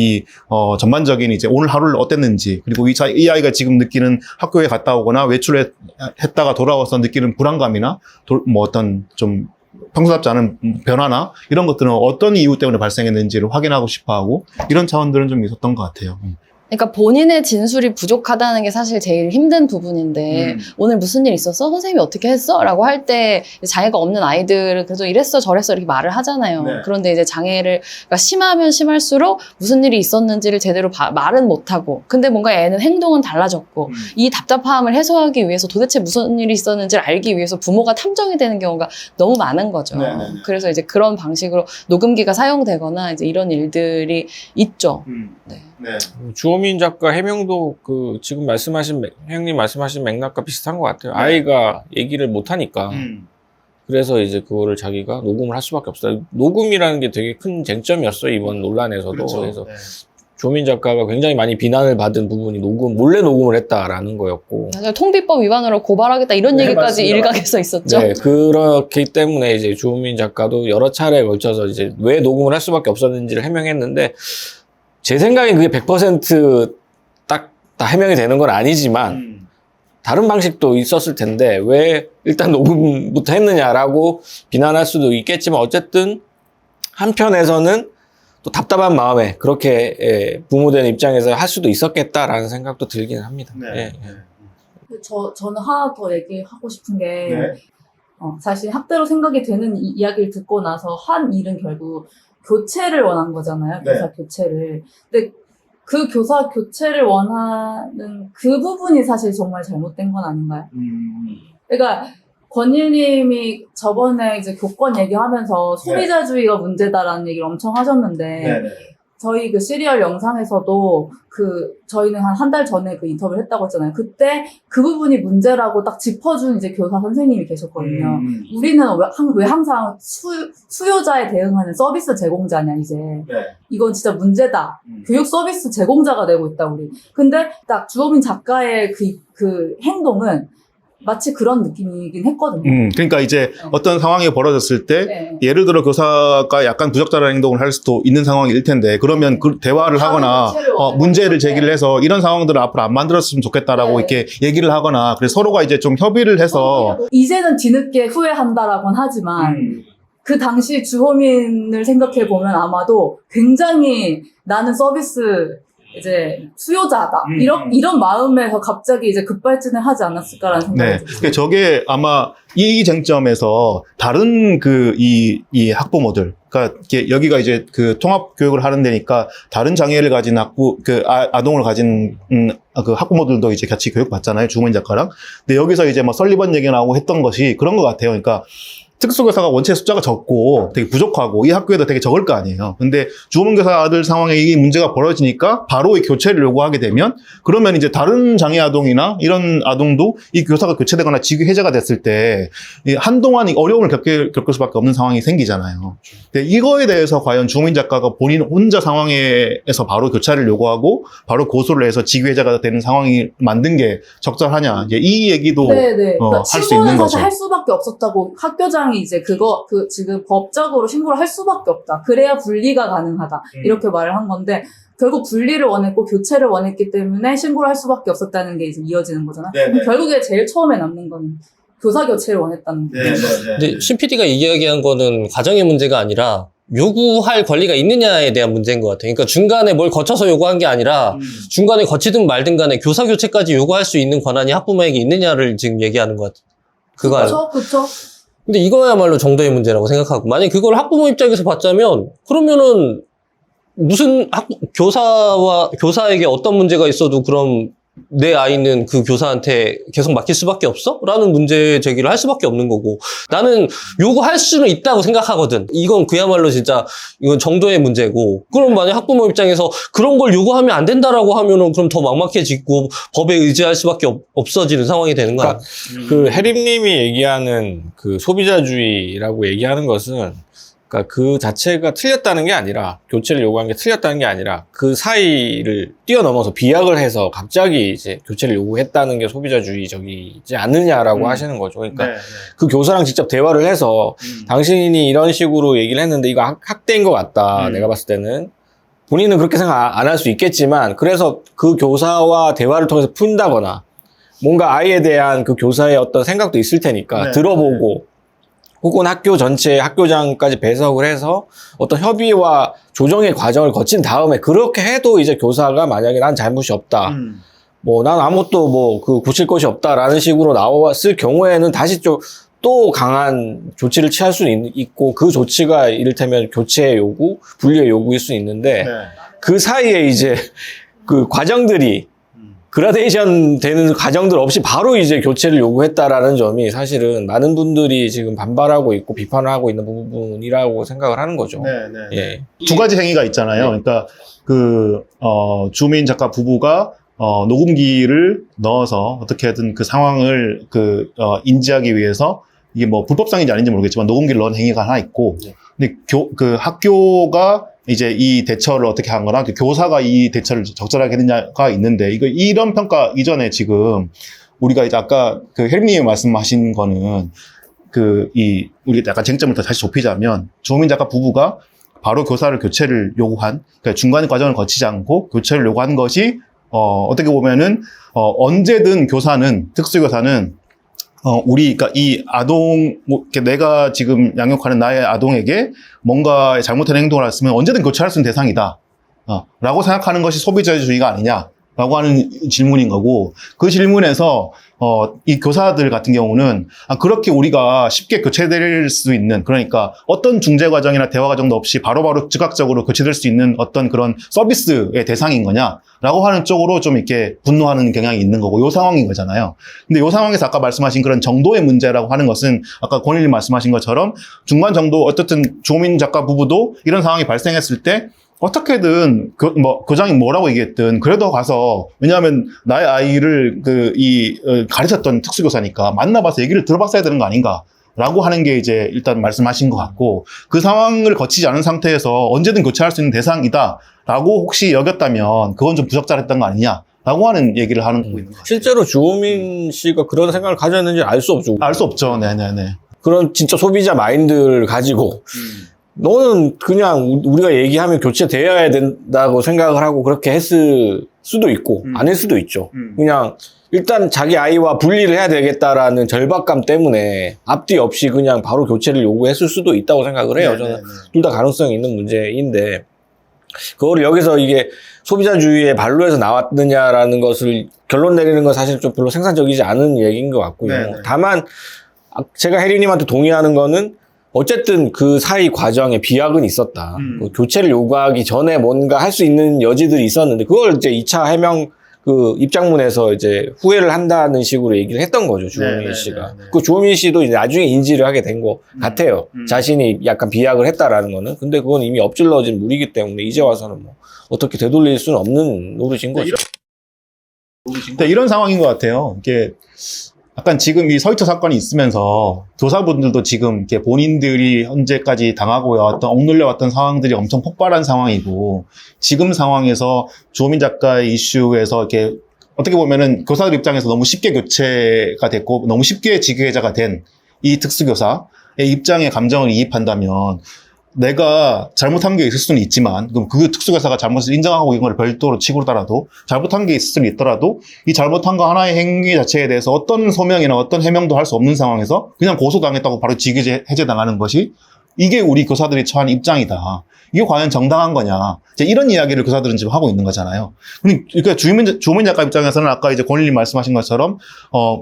[SPEAKER 3] 전반적인 이제 오늘 하루를 어땠는지, 그리고 이 아이가 지금 느끼는 학교에 갔다 오거나 외출을 했다가 돌아와서 느끼는 불안감이나 뭐 어떤 좀 평소답지 않은 변화나 이런 것들은 어떤 이유 때문에 발생했는지를 확인하고 싶어하고, 이런 차원들은 좀 있었던 것 같아요.
[SPEAKER 2] 그러니까 본인의 진술이 부족하다는 게 사실 제일 힘든 부분인데 오늘 무슨 일 있었어? 선생님이 어떻게 했어? 라고 할 때 장애가 없는 아이들은 그래도 이랬어 저랬어 이렇게 말을 하잖아요.
[SPEAKER 3] 네.
[SPEAKER 2] 그런데 이제 장애가 심하면 심할수록 무슨 일이 있었는지를 제대로 말은 못하고 근데 뭔가 애는 행동은 달라졌고 이 답답함을 해소하기 위해서 도대체 무슨 일이 있었는지를 알기 위해서 부모가 탐정이 되는 경우가 너무 많은 거죠.
[SPEAKER 3] 네, 네, 네.
[SPEAKER 2] 그래서 이제 그런 방식으로 녹음기가 사용되거나 이제 이런 일들이 있죠. 네.
[SPEAKER 3] 네.
[SPEAKER 1] 주호민 작가 해명도 그 지금 형님 말씀하신 맥락과 비슷한 것 같아요. 아이가 얘기를 못 하니까. 그래서 이제 그거를 자기가 녹음을 할 수밖에 없어요. 녹음이라는 게 되게 큰 쟁점이었어요. 이번 논란에서도.
[SPEAKER 3] 그렇죠.
[SPEAKER 1] 그래서
[SPEAKER 3] 네.
[SPEAKER 1] 주호민 작가가 굉장히 많이 비난을 받은 부분이 몰래 녹음을 했다라는 거였고.
[SPEAKER 2] 맞아요. 통비법 위반으로 고발하겠다 이런
[SPEAKER 3] 네,
[SPEAKER 2] 얘기까지
[SPEAKER 3] 맞습니다.
[SPEAKER 2] 일각에서 있었죠.
[SPEAKER 1] 네, 그렇기 때문에 이제 주호민 작가도 여러 차례에 걸쳐서 이제 왜 녹음을 할 수밖에 없었는지를 해명했는데, 제 생각엔 그게 100% 다 해명이 되는 건 아니지만, 다른 방식도 있었을 텐데, 왜 일단 녹음부터 했느냐라고 비난할 수도 있겠지만, 어쨌든, 한편에서는 또 답답한 마음에 그렇게 부모된 입장에서 할 수도 있었겠다라는 생각도 들기는 합니다.
[SPEAKER 3] 네.
[SPEAKER 5] 저는 하나 더 얘기하고 싶은 게,
[SPEAKER 3] 네.
[SPEAKER 5] 사실 학대로 생각이 되는 이야기를 듣고 나서 한 일은 결국 교체를 원한 거잖아요.
[SPEAKER 3] 네.
[SPEAKER 5] 교사 교체를. 근데 그 교사 교체를 원하는 그 부분이 사실 정말 잘못된 건 아닌가요? 그러니까 권일님이 저번에 이제 교권 얘기하면서 소비자주의가 문제다라는 얘기를 엄청 하셨는데, 저희 그 시리얼 영상에서도 저희는 한 달 전에 그 인터뷰를 했다고 했잖아요. 그때 그 부분이 문제라고 딱 짚어준 이제 교사 선생님이 계셨거든요. 우리는 왜 항상 수요자에 대응하는 서비스 제공자냐, 이제. 이건 진짜 문제다. 교육 서비스 제공자가 되고 있다, 우리. 근데 딱 주호민 작가의 그 행동은 마치 그런 느낌이긴 했거든요.
[SPEAKER 3] 그러니까 이제 어떤 상황이 벌어졌을 때,
[SPEAKER 5] 네.
[SPEAKER 3] 예를 들어 교사가 약간 부적절한 행동을 할 수도 있는 상황일 텐데, 그러면 그 대화를 하거나 문제를 제기를 해서 이런 상황들을 앞으로 안 만들었으면 좋겠다라고
[SPEAKER 5] 네.
[SPEAKER 3] 이렇게 얘기를 하거나, 그래서 서로가 이제 좀 협의를 해서
[SPEAKER 5] 이제는 뒤늦게 후회한다라고는 하지만 그 당시 주호민을 생각해 보면 아마도 굉장히 나는 서비스 이제 수요자다 이런 마음에서 갑자기 이제 급발진을 하지 않았을까라는 생각이
[SPEAKER 3] 네.
[SPEAKER 5] 들어요.
[SPEAKER 3] 그러니까 저게 아마 이 쟁점에서 다른 이 학부모들, 그러니까 이게 여기가 이제 그 통합 교육을 하는 데니까 다른 장애를 가진 아동을 가진 그 학부모들도 이제 같이 교육받잖아요. 주호민 작가랑. 근데 여기서 이제 뭐 설리번 얘기가 나오고 했던 것이 그런 것 같아요. 그러니까 특수교사가 원체 숫자가 적고 되게 부족하고 이 학교에도 되게 적을 거 아니에요. 근데 주호민 교사 아들 상황에 이 문제가 벌어지니까 바로 이 교체를 요구하게 되면, 그러면 이제 다른 장애 아동이나 이런 아동도 이 교사가 교체되거나 직위 해제가 됐을 때 한동안 어려움을 겪을 수밖에 없는 상황이 생기잖아요. 근데 이거에 대해서 과연 주호민 작가가 본인 혼자 상황에서 바로 교체를 요구하고 바로 고소를 해서 직위 해제가 되는 상황이 만든 게 적절하냐, 이제 이 얘기도
[SPEAKER 5] 네네. 그러니까
[SPEAKER 3] 할수
[SPEAKER 5] 신고는
[SPEAKER 3] 있는
[SPEAKER 5] 사실
[SPEAKER 3] 거죠.
[SPEAKER 5] 할 수밖에 없었다고 학교장이 이제 지금 법적으로 신고를 할 수밖에 없다. 그래야 분리가 가능하다. 이렇게 말을 한 건데, 결국 분리를 원했고 교체를 원했기 때문에 신고를 할 수밖에 없었다는 게 이제 이어지는 거잖아.
[SPEAKER 3] 네네.
[SPEAKER 5] 결국에 제일 처음에 남는 건 교사 교체를 원했다는 거죠.
[SPEAKER 4] 근데 신 PD가 이야기한 거는 가정의 문제가 아니라 요구할 권리가 있느냐에 대한 문제인 것 같아요. 그러니까 중간에 뭘 거쳐서 요구한 게 아니라 중간에 거치든 말든 간에 교사 교체까지 요구할 수 있는 권한이 학부모에게 있느냐를 지금 얘기하는 것 같아요.
[SPEAKER 5] 그쵸.
[SPEAKER 4] 근데 이거야말로 정도의 문제라고 생각하고, 만약에 그걸 학부모 입장에서 봤자면, 그러면은 무슨 교사에게 어떤 문제가 있어도 그럼 내 아이는 그 교사한테 계속 맡길 수밖에 없어? 라는 문제 제기를 할 수밖에 없는 거고, 나는 요구할 수는 있다고 생각하거든. 이건 그야말로 진짜 이건 정도의 문제고, 그럼 만약 학부모 입장에서 그런 걸 요구하면 안 된다라고 하면은 그럼 더 막막해지고 법에 의지할 수밖에 없어지는 상황이 되는 거야.
[SPEAKER 1] 그 해림님이 얘기하는 그 소비자주의라고 얘기하는 것은, 그러니까 그 자체가 틀렸다는 게 아니라, 교체를 요구한 게 틀렸다는 게 아니라 그 사이를 뛰어넘어서 비약을 해서 갑자기 이제 교체를 요구했다는 게 소비자주의적이지 않느냐라고 하시는 거죠. 그러니까 그 교사랑 직접 대화를 해서 당신이 이런 식으로 얘기를 했는데 이거 학대인 것 같다. 내가 봤을 때는. 본인은 그렇게 생각 안 할 수 있겠지만, 그래서 그 교사와 대화를 통해서 푼다거나 뭔가 아이에 대한 그 교사의 어떤 생각도 있을 테니까 들어보고, 혹은 학교 전체 학교장까지 배석을 해서 어떤 협의와 조정의 과정을 거친 다음에 그렇게 해도 이제 교사가 만약에 난 잘못이 없다. 뭐 난 아무것도 뭐 그 고칠 것이 없다라는 식으로 나왔을 경우에는 다시 또 강한 조치를 취할 수는 있고 그 조치가 이를테면 교체 요구, 분리의 요구일 수 있는데
[SPEAKER 3] 네.
[SPEAKER 1] 그 사이에 이제 그 과정들이 그라데이션 되는 과정들 없이 바로 이제 교체를 요구했다라는 점이 사실은 많은 분들이 지금 반발하고 있고 비판을 하고 있는 부분이라고 생각을 하는 거죠.
[SPEAKER 3] 네.
[SPEAKER 1] 예.
[SPEAKER 3] 두 가지 행위가 있잖아요. 그러니까 주민 작가 부부가 녹음기를 넣어서 어떻게든 그 상황을 인지하기 위해서 이게 뭐 불법성인지 아닌지 모르겠지만 녹음기를 넣은 행위가 하나 있고, 근데 그 학교가 이제 이 대처를 어떻게 한 거나 교사가 이 대처를 적절하게 했느냐가 있는데, 이런 평가 이전에 지금 우리가 이제 아까 그 혜림님이 말씀하신 거는 우리가 약간 쟁점을 더 다시 좁히자면 조민 작가 부부가 바로 교사를 교체를 요구한, 그러니까 중간 과정을 거치지 않고 교체를 요구한 것이 어떻게 보면은 언제든 특수교사는 그러니까 이 아동, 내가 지금 양육하는 나의 아동에게 뭔가 잘못된 행동을 했으면 언제든 교체할 수 있는 대상이다. 라고 생각하는 것이 소비자주의가 아니냐라고 하는 질문인 거고, 그 질문에서, 이 교사들 같은 경우는, 그렇게 우리가 쉽게 교체될 수 있는, 그러니까 어떤 중재 과정이나 대화 과정도 없이 바로바로 즉각적으로 교체될 수 있는 어떤 그런 서비스의 대상인 거냐라고 하는 쪽으로 좀 이렇게 분노하는 경향이 있는 거고, 요 상황인 거잖아요. 근데 요 상황에서 아까 말씀하신 그런 정도의 문제라고 하는 것은 아까 권일님 말씀하신 것처럼 중간 정도, 어쨌든 조민 작가 부부도 이런 상황이 발생했을 때 어떻게든 교장이 뭐라고 얘기했든 그래도 가서, 왜냐하면 나의 아이를 가르쳤던 특수교사니까 만나봐서 얘기를 들어봤어야 되는 거 아닌가라고 하는 게 이제 일단 말씀하신 것 같고, 그 상황을 거치지 않은 상태에서 언제든 교체할 수 있는 대상이다라고 혹시 여겼다면 그건 좀 부적절했던 거 아니냐라고 하는 얘기를 하는 거고 있는 것 같아요.
[SPEAKER 1] 실제로 주호민 씨가 그런 생각을 가졌는지 알 수 없죠.
[SPEAKER 3] 알 수 없죠. 네네네.
[SPEAKER 1] 그런 진짜 소비자 마인드를 가지고 너는 그냥 우리가 얘기하면 교체되어야 된다고 생각을 하고 그렇게 했을 수도 있고 아닐 수도 있죠. 그냥 일단 자기 아이와 분리를 해야 되겠다라는 절박감 때문에 앞뒤 없이 그냥 바로 교체를 요구했을 수도 있다고 생각을 해요. 저는 둘 다 가능성이 있는 문제인데, 그거를 여기서 이게 소비자주의의 발로에서 나왔느냐라는 것을 결론 내리는 건 사실 좀 별로 생산적이지 않은 얘기인 것 같고요.
[SPEAKER 3] 네네.
[SPEAKER 1] 다만 제가 혜리님한테 동의하는 거는 어쨌든 그 사이 과정에 비약은 있었다. 그 교체를 요구하기 전에 뭔가 할 수 있는 여지들이 있었는데, 그걸 이제 2차 해명 입장문에서 이제 후회를 한다는 식으로 얘기를 했던 거죠, 주호민 씨가. 그 주호민 씨도 이제 나중에 인지를 하게 된 것 같아요. 자신이 약간 비약을 했다라는 거는. 근데 그건 이미 엎질러진 물이기 때문에 이제 와서는 뭐 어떻게 되돌릴 수는 없는 노릇인 거죠.
[SPEAKER 3] 근데 이런 상황인 것 같아요. 이게 약간 지금 이 서희초 사건이 있으면서 교사분들도 지금 이렇게 본인들이 현재까지 당하고 왔던, 억눌려 왔던 상황들이 엄청 폭발한 상황이고, 지금 상황에서 주호민 작가의 이슈에서 이렇게 어떻게 보면은 교사들 입장에서 너무 쉽게 교체가 됐고 너무 쉽게 지휘자가 된 이 특수교사의 입장에 감정을 이입한다면, 내가 잘못한 게 있을 수는 있지만, 그럼 그 특수교사가 잘못을 인정하고 이걸 별도로 치고더라도, 잘못한 게 있을 수는 있더라도, 이 잘못한 거 하나의 행위 자체에 대해서 어떤 소명이나 어떤 해명도 할 수 없는 상황에서 그냥 고소당했다고 바로 직위 해제당하는 것이, 이게 우리 교사들이 처한 입장이다. 이게 과연 정당한 거냐. 이제 이런 이야기를 교사들은 지금 하고 있는 거잖아요. 그러니까 주민 작가 입장에서는 아까 이제 권일님 말씀하신 것처럼,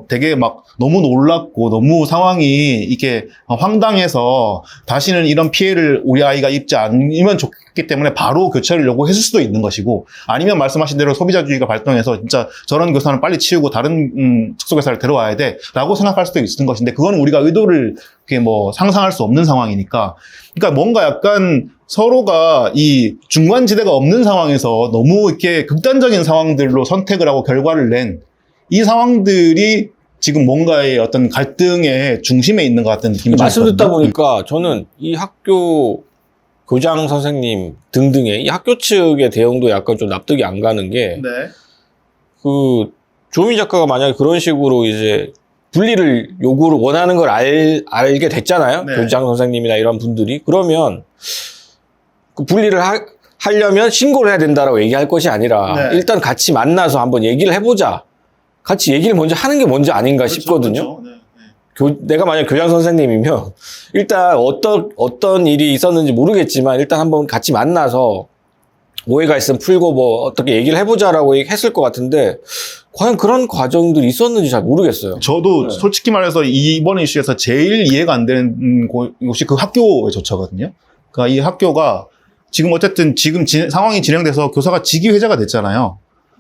[SPEAKER 3] 되게 막 너무 놀랍고 너무 상황이 이게 황당해서 다시는 이런 피해를 우리 아이가 입지 않으면 좋겠기 때문에 바로 교체를 요구했을 수도 있는 것이고, 아니면 말씀하신 대로 소비자주의가 발동해서 진짜 저런 교사는 빨리 치우고 다른 특수교사를 데려와야 돼 라고 생각할 수도 있는 것인데, 그건 우리가 의도를 그게 뭐 상상할 수 없는 상황이니까. 그러니까 뭔가 약간 서로가 이 중간지대가 없는 상황에서 너무 이렇게 극단적인 상황들로 선택을 하고 결과를 낸 이 상황들이 지금 뭔가의 어떤 갈등의 중심에 있는 것 같은 느낌이
[SPEAKER 1] 말씀 듣다 보니까 저는 이 학교 교장 선생님 등등의 이 학교 측의 대응도 약간 좀 납득이 안 가는 게, 조민 작가가 만약에 그런 식으로 이제 분리를 요구를 원하는 걸 알게 됐잖아요.
[SPEAKER 3] 네.
[SPEAKER 1] 교장 선생님이나 이런 분들이. 그러면 그 분리를 하려면 신고를 해야 된다라고 얘기할 것이 아니라 일단 같이 만나서 한번 얘기를 해보자. 같이 얘기를 먼저 하는 게 먼저 아닌가 싶거든요. 내가 만약 교장 선생님이면 일단 어떤 일이 있었는지 모르겠지만 일단 한번 같이 만나서 오해가 있으면 풀고 뭐 어떻게 얘기를 해보자라고 했을 것 같은데 과연 그런 과정들이 있었는지 잘 모르겠어요.
[SPEAKER 3] 저도 솔직히 말해서 이번 이슈에서 제일 이해가 안 되는 곳이 그 학교의 조처거든요. 그러니까 이 학교가 지금 어쨌든 지금 상황이 진행돼서 교사가 직위회자가 됐잖아요.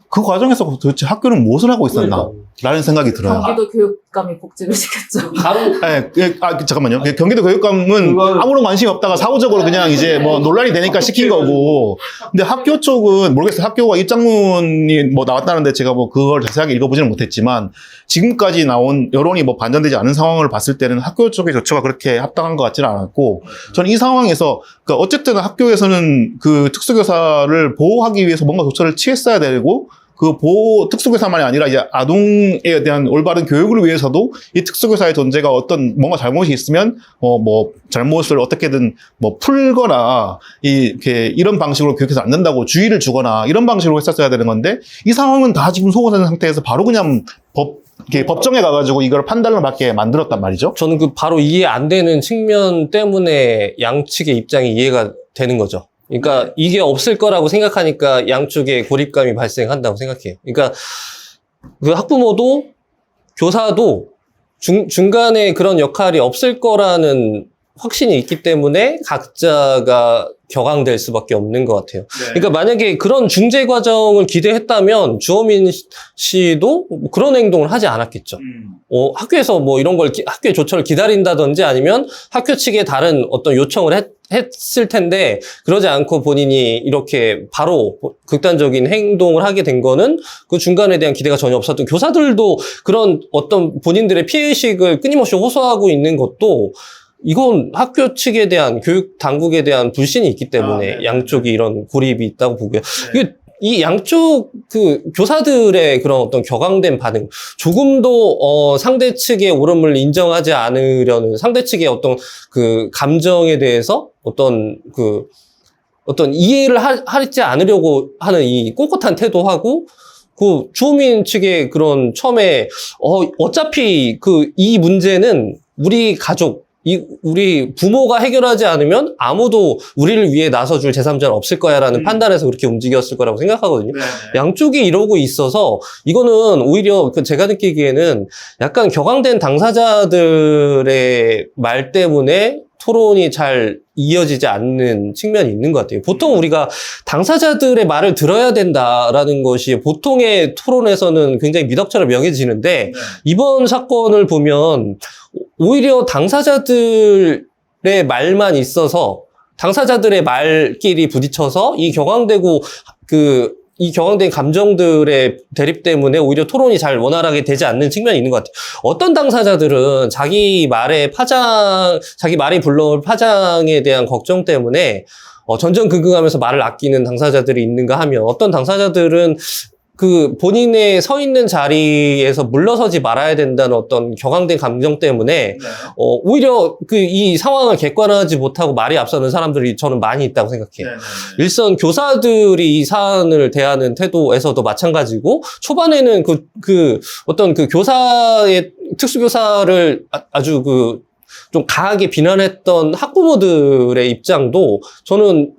[SPEAKER 3] 그 과정에서 도대체 학교는 무엇을 하고 있었나? 라는 생각이 들어요.
[SPEAKER 5] 경기도 교육감이 복직을 시켰죠.
[SPEAKER 3] 네, 잠깐만요. 경기도 교육감은 아무런 관심이 없다가 사후적으로 그냥 이제 뭐 논란이 되니까 시킨 거고. 근데 학교 쪽은 모르겠어요. 학교가 입장문이 뭐 나왔다는데 제가 뭐 그걸 자세하게 읽어보지는 못했지만 지금까지 나온 여론이 뭐 반전되지 않은 상황을 봤을 때는 학교 쪽의 조처가 그렇게 합당한 것 같지는 않았고 저는 이 상황에서 그러니까 어쨌든 학교에서는 그 특수교사를 보호하기 위해서 뭔가 조처를 취했어야 되고 그 보호 특수교사만이 아니라 이제 아동에 대한 올바른 교육을 위해서도 이 특수교사의 존재가 어떤 뭔가 잘못이 있으면 뭐 잘못을 어떻게든 뭐 풀거나 이렇게 이런 방식으로 교육해서 안 된다고 주의를 주거나 이런 방식으로 했었어야 되는 건데 이 상황은 다 지금 속어진 상태에서 바로 그냥 법정에 가가지고 이걸 판단을 받게 만들었단 말이죠.
[SPEAKER 4] 저는 그 바로 이해 안 되는 측면 때문에 양측의 입장이 이해가 되는 거죠. 그러니까 이게 없을 거라고 생각하니까 양쪽의 고립감이 발생한다고 생각해요. 그러니까 그 학부모도 교사도 중간에 그런 역할이 없을 거라는 확신이 있기 때문에 각자가 격앙될 수밖에 없는 것 같아요. 그러니까 만약에 그런 중재 과정을 기대했다면 주호민 씨도 그런 행동을 하지 않았겠죠. 학교에서 뭐 이런 걸 학교의 조처를 기다린다든지 아니면 학교 측에 다른 어떤 요청을 했을 텐데 그러지 않고 본인이 이렇게 바로 극단적인 행동을 하게 된 거는 그 중간에 대한 기대가 전혀 없었던 교사들도 그런 어떤 본인들의 피해의식을 끊임없이 호소하고 있는 것도 이건 학교 측에 대한 교육 당국에 대한 불신이 있기 때문에 양쪽이 이런 고립이 있다고 보고요. 이 양쪽 그 교사들의 그런 어떤 격앙된 반응, 조금도 상대 측의 옳음을 인정하지 않으려는 상대 측의 어떤 그 감정에 대해서 어떤 이해를 하지 않으려고 하는 이 꼿꼿한 태도하고 그 주호민 측의 그런 처음에 어차피 이 문제는 우리 가족 우리 부모가 해결하지 않으면 아무도 우리를 위해 나서줄 제3자는 없을 거야라는 판단에서 그렇게 움직였을 거라고 생각하거든요. 네네. 양쪽이 이러고 있어서 이거는 오히려 제가 느끼기에는 약간 격앙된 당사자들의 말 때문에 토론이 잘 이어지지 않는 측면이 있는 것 같아요. 보통 우리가 당사자들의 말을 들어야 된다라는 것이 보통의 토론에서는 굉장히 미덕처럼 명해지는데 이번 사건을 보면 오히려 당사자들의 말만 있어서 당사자들의 말끼리 부딪혀서 이 격앙된 감정들의 대립 때문에 오히려 토론이 잘 원활하게 되지 않는 측면이 있는 것 같아요. 어떤 당사자들은 자기 말이 불러올 파장에 대한 걱정 때문에 전전긍긍하면서 말을 아끼는 당사자들이 있는가 하면 어떤 당사자들은 본인의 서 있는 자리에서 물러서지 말아야 된다는 어떤 격앙된 감정 때문에, 오히려 이 상황을 객관화하지 못하고 말이 앞서는 사람들이 저는 많이 있다고 생각해요. 일선 교사들이 이 사안을 대하는 태도에서도 마찬가지고, 초반에는 어떤 교사의, 특수교사를 아주 좀 강하게 비난했던 학부모들의 입장도 저는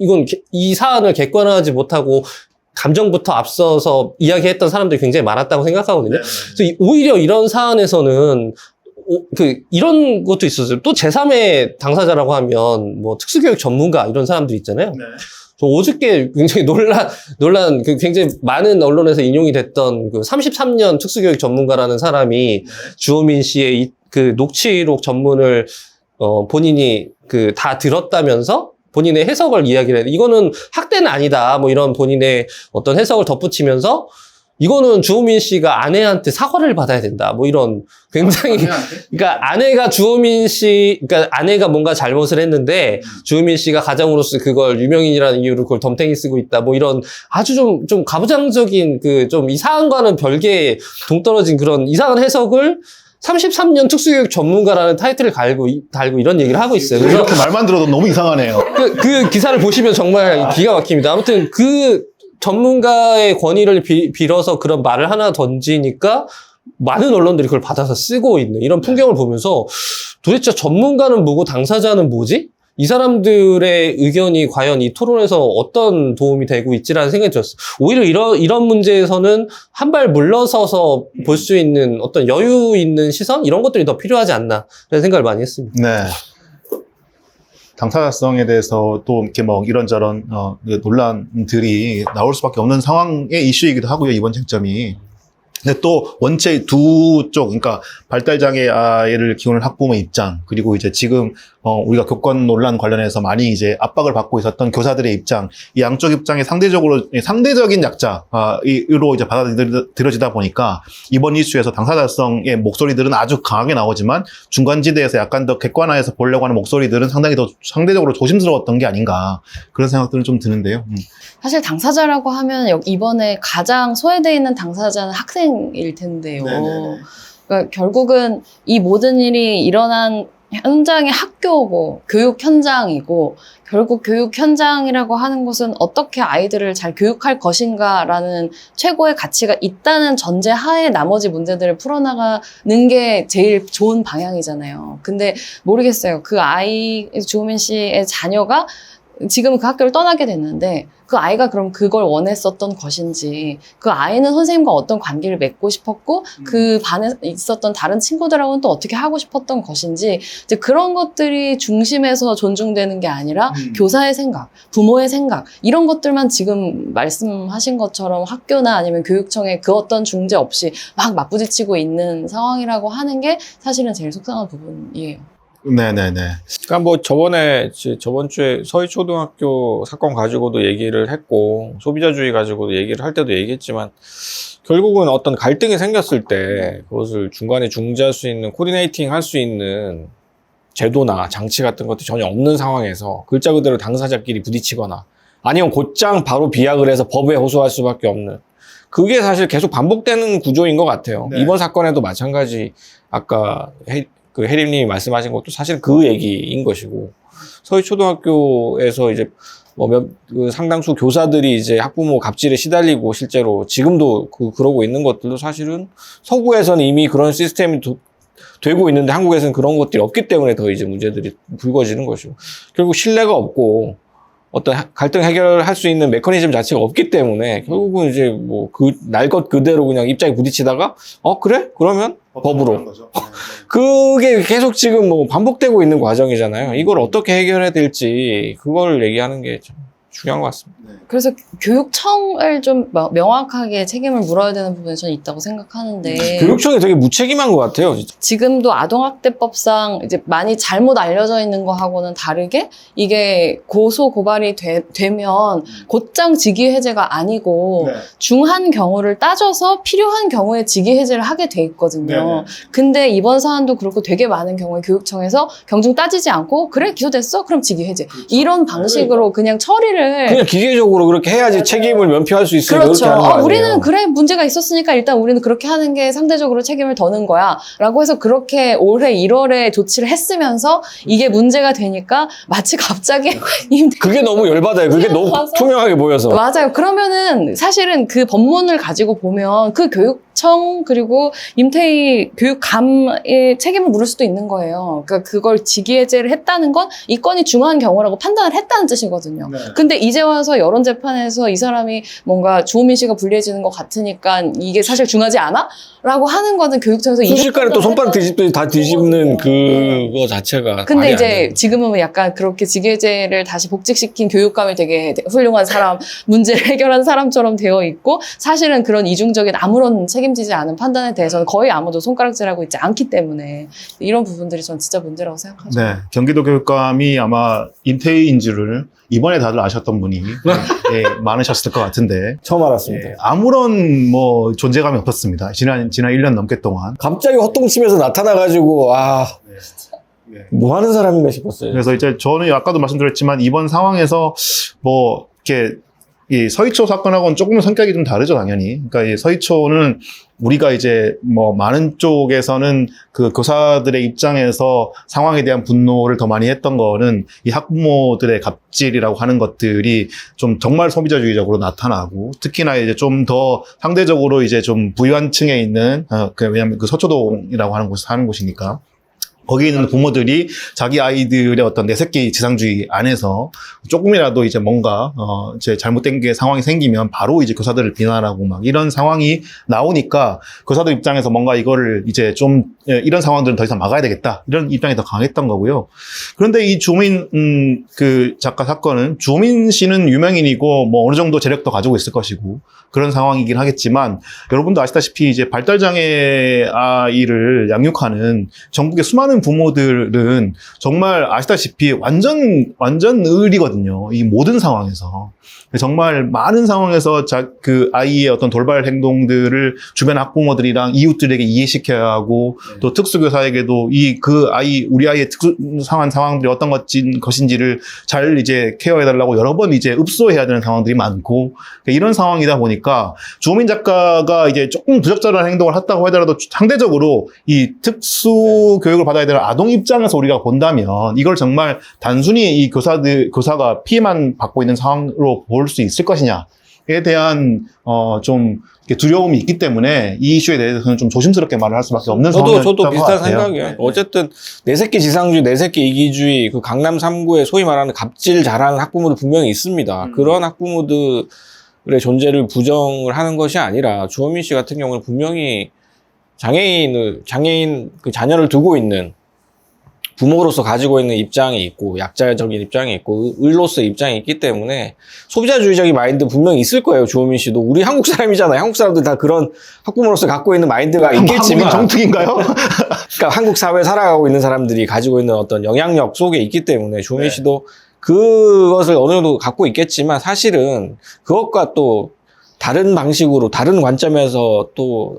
[SPEAKER 4] 이 사안을 객관화하지 못하고 감정부터 앞서서 이야기했던 사람들이 굉장히 많았다고 생각하거든요. 그래서 오히려 이런 사안에서는 이런 것도 있었어요. 또 제3의 당사자라고 하면 뭐 특수교육 전문가 이런 사람들 있잖아요. 저 어저께 굉장히 논란 굉장히 많은 언론에서 인용이 됐던 33년 특수교육 전문가라는 사람이 주호민 씨의 녹취록 전문을 본인이 다 들었다면서 본인의 해석을 이야기를 해요. 이거는 학대는 아니다. 뭐 이런 본인의 어떤 해석을 덧붙이면서 이거는 주호민 씨가 아내한테 사과를 받아야 된다. 뭐 이런 굉장히 그러니까 그러니까 아내가 뭔가 잘못을 했는데 주호민 씨가 가장으로서 그걸 유명인이라는 이유로 그걸 덤탱이 쓰고 있다. 뭐 이런 아주 좀 가부장적인 좀 이 사안과는 별개의 동떨어진 그런 이상한 해석을 33년 특수교육 전문가라는 타이틀을 달고 이런 얘기를 하고 있어요. 그래서
[SPEAKER 3] 이렇게 말만 들어도 너무 이상하네요.
[SPEAKER 4] 그 기사를 보시면 정말 기가 막힙니다. 아무튼 전문가의 권위를 빌어서 그런 말을 하나 던지니까 많은 언론들이 그걸 받아서 쓰고 있는 이런 풍경을 보면서 도대체 전문가는 뭐고 당사자는 뭐지? 이 사람들의 의견이 과연 이 토론에서 어떤 도움이 되고 있지라는 생각이 들었어요. 오히려 이런 문제에서는 한 발 물러서서 볼 수 있는 어떤 여유 있는 시선? 이런 것들이 더 필요하지 않나 라는 생각을 많이 했습니다.
[SPEAKER 3] 네. 당사자성에 대해서 또 이렇게 뭐 이런저런 논란들이 나올 수밖에 없는 상황의 이슈이기도 하고요, 이번 쟁점이. 근데 또 원체 두 쪽, 그러니까 발달장애 아이를 키우는 학부모의 입장, 그리고 이제 지금 우리가 교권 논란 관련해서 많이 이제 압박을 받고 있었던 교사들의 입장, 이 양쪽 입장이 상대적인 약자로 이제 받아들여지다 보니까 이번 이슈에서 당사자성의 목소리들은 아주 강하게 나오지만 중간지대에서 약간 더 객관화해서 보려고 하는 목소리들은 상당히 더 상대적으로 조심스러웠던 게 아닌가, 그런 생각들은 좀 드는데요.
[SPEAKER 2] 사실 당사자라고 하면 이번에 가장 소외되어 있는 당사자는 학생일 텐데요.
[SPEAKER 3] 네네네.
[SPEAKER 2] 그러니까 결국은 이 모든 일이 일어난 현장이 학교고 교육 현장이고, 결국 교육 현장이라고 하는 것은 어떻게 아이들을 잘 교육할 것인가라는 최고의 가치가 있다는 전제 하에 나머지 문제들을 풀어나가는 게 제일 좋은 방향이잖아요. 근데 모르겠어요. 그 아이, 주호민 씨의 자녀가 지금 그 학교를 떠나게 됐는데 그 아이가 그럼 그걸 원했었던 것인지, 그 아이는 선생님과 어떤 관계를 맺고 싶었고 그 반에 있었던 다른 친구들하고는 또 어떻게 하고 싶었던 것인지, 이제 그런 것들이 중심에서 존중되는 게 아니라 교사의 생각, 부모의 생각, 이런 것들만 지금 말씀하신 것처럼 학교나 아니면 교육청에 그 어떤 중재 없이 막 맞부딪히고 있는 상황이라고 하는 게 사실은 제일 속상한 부분이에요.
[SPEAKER 3] 네네네.
[SPEAKER 1] 그러니까 뭐 저번 주에 서희초등학교 사건 가지고도 얘기를 했고, 소비자주의 가지고도 얘기를 할 때도 얘기했지만, 결국은 어떤 갈등이 생겼을 때 그것을 중간에 중재할 수 있는, 코디네이팅 할 수 있는 제도나 장치 같은 것도 전혀 없는 상황에서 글자 그대로 당사자끼리 부딪히거나 아니면 곧장 바로 비약을 해서 법에 호소할 수밖에 없는, 그게 사실 계속 반복되는 구조인 것 같아요.
[SPEAKER 3] 네.
[SPEAKER 1] 이번 사건에도 마찬가지, 아까 혜림님이 말씀하신 것도 사실 그 얘기인 것이고, 서희초등학교에서 이제 그 상당수 교사들이 이제 학부모 갑질에 시달리고 실제로 지금도 그러고 있는 것들도 사실은 서구에서는 이미 그런 시스템이 되고 있는데 한국에서는 그런 것들이 없기 때문에 더 이제 문제들이 불거지는 것이고, 결국 신뢰가 없고 어떤 갈등 해결할 수 있는 메커니즘 자체가 없기 때문에 결국은 이제 뭐 날 것 그대로 그냥 입장에 부딪히다가 그래? 그러면 법으로. 그게 계속 지금 뭐 반복되고 있는 과정이잖아요. 이걸 어떻게 해결해야 될지 그걸 얘기하는 게 참 중요한 것 같습니다.
[SPEAKER 2] 그래서 교육청을 좀 명확하게 책임을 물어야 되는 부분이 저는 있다고 생각하는데,
[SPEAKER 1] 교육청이 되게 무책임한 것 같아요. 진짜.
[SPEAKER 2] 지금도 아동학대법상 이제 많이 잘못 알려져 있는 거하고는 다르게 이게 고소 고발이 되면 곧장 직위 해제가 아니고 중한 경우를 따져서 필요한 경우에 직위 해제를 하게 돼 있거든요. 근데 이번 사안도 그렇고 되게 많은 경우에 교육청에서 경중 따지지 않고 그래 기소됐어? 그럼 직위 해제. 이런 방식으로 그냥 처리를
[SPEAKER 1] 그냥 기계적으로 그렇게 해야지 책임을 면피할 수 있으니까
[SPEAKER 2] 그렇죠.
[SPEAKER 1] 그렇게 하는 거 아니에요.
[SPEAKER 2] 우리는 그래 문제가 있었으니까 일단 우리는 그렇게 하는 게 상대적으로 책임을 더는 거야 라고 해서 그렇게 올해 1월에 조치를 했으면서 이게 문제가 되니까 마치 갑자기
[SPEAKER 1] 그게 너무 열받아요. 그게 너무 투명하게 보여서.
[SPEAKER 2] 맞아요. 그러면은 사실은 그 법문을 가지고 보면 그 교육청 그리고 임태희 교육감의 책임을 물을 수도 있는 거예요. 그러니까 그걸 직위해제를 했다는 건 이 건이 중요한 경우라고 판단을 했다는 뜻이거든요. 근데 이제 와서 여론 재판에서 이 사람이 뭔가 주호민 씨가 불리해지는 것 같으니까 이게 사실 중요하지 않아? 라고 하는 거는 교육청에서
[SPEAKER 1] 순식간에 또 손바닥 뒤집듯이 다 뒤집는 그거 자체가.
[SPEAKER 2] 근데
[SPEAKER 1] 말이 안
[SPEAKER 2] 이제
[SPEAKER 1] 되는.
[SPEAKER 2] 지금은 약간 그렇게 직위해제를 다시 복직시킨 교육감이 되게 훌륭한 사람, 문제를 해결한 사람처럼 되어 있고, 사실은 그런 이중적인 아무런 책임지지 않은 판단에 대해서는 거의 아무도 손가락질하고 있지 않기 때문에 이런 부분들이 전 진짜 문제라고 생각하죠.
[SPEAKER 3] 네, 경기도 교육감이 아마 임태희인 줄을 이번에 다들 아셨던 분이 많으셨을 것 같은데,
[SPEAKER 1] 처음 알았습니다.
[SPEAKER 3] 아무런 뭐 존재감이 없었습니다. 지난 1년 넘게 동안.
[SPEAKER 1] 갑자기 헛동치면서 나타나가지고 뭐 하는 사람인가 싶었어요.
[SPEAKER 3] 그래서 이제 저는 아까도 말씀드렸지만 이번 상황에서 뭐 이렇게 이 서희초 사건하고는 조금 성격이 좀 다르죠, 당연히. 그러니까 이 서희초는 우리가 이제 뭐 많은 쪽에서는 그 교사들의 입장에서 상황에 대한 분노를 더 많이 했던 거는 이 학부모들의 갑질이라고 하는 것들이 좀 정말 소비자주의적으로 나타나고, 특히나 이제 좀 더 상대적으로 이제 좀 부유한 층에 있는 왜냐하면 그 서초동이라고 하는 곳이 사는 곳이니까. 거기 있는 부모들이 자기 아이들의 어떤 내 새끼 지상주의 안에서 조금이라도 이제 뭔가 이제 잘못된 게 상황이 생기면 바로 이제 교사들을 비난하고 막 이런 상황이 나오니까 교사들 입장에서 뭔가 이거를 이제 좀 이런 상황들은 더 이상 막아야 되겠다 이런 입장이 더 강했던 거고요. 그런데 이 주민 그 작가 사건은 주민 씨는 유명인이고 뭐 어느 정도 재력도 가지고 있을 것이고 그런 상황이긴 하겠지만, 여러분도 아시다시피 이제 발달장애 아이를 양육하는 전국의 수많은 부모들은 정말 아시다시피 완전 을이거든요. 이 모든 상황에서. 정말 많은 상황에서 그 아이의 어떤 돌발 행동들을 주변 학부모들이랑 이웃들에게 이해시켜야 하고, 또 특수교사에게도 우리 아이의 특수한 상황들이 어떤 것인지를 잘 이제 케어해달라고 여러 번 이제 읍소해야 되는 상황들이 많고, 이런 상황이다 보니까 주호민 작가가 이제 조금 부적절한 행동을 했다고 하더라도 상대적으로 이 특수 교육을 받아야 되는 아동 입장에서 우리가 본다면 이걸 정말 단순히 이 교사가 피해만 받고 있는 상황으로 볼 수 있을 것이냐에 대한 좀 두려움이 있기 때문에 이 이슈에 대해서는 좀 조심스럽게 말을 할 수밖에 없는 상황이었던 것
[SPEAKER 1] 저도 비슷한
[SPEAKER 3] 같아요.
[SPEAKER 1] 생각이에요. 어쨌든 내 새끼 지상주의, 내 새끼 이기주의, 그 강남 3구에 소위 말하는 갑질 잘하는 학부모들 분명히 있습니다. 그런 학부모들의 존재를 부정을 하는 것이 아니라 주호민 씨 같은 경우는 분명히 장애인 그 자녀를 두고 있는 부모로서 가지고 있는 입장이 있고, 약자적인 입장이 있고, 을로서의 입장이 있기 때문에 소비자주의적인 마인드 분명히 있을 거예요. 주호민 씨도. 우리 한국 사람이잖아요. 한국 사람들 다 그런 학부모로서 갖고 있는 마인드가 있겠지만.
[SPEAKER 3] 한국인 정특인가요?
[SPEAKER 1] 그러니까 한국 사회에 살아가고 있는 사람들이 가지고 있는 어떤 영향력 속에 있기 때문에 주호민 씨도 그것을 어느 정도 갖고 있겠지만, 사실은 그것과 또 다른 방식으로, 다른 관점에서 또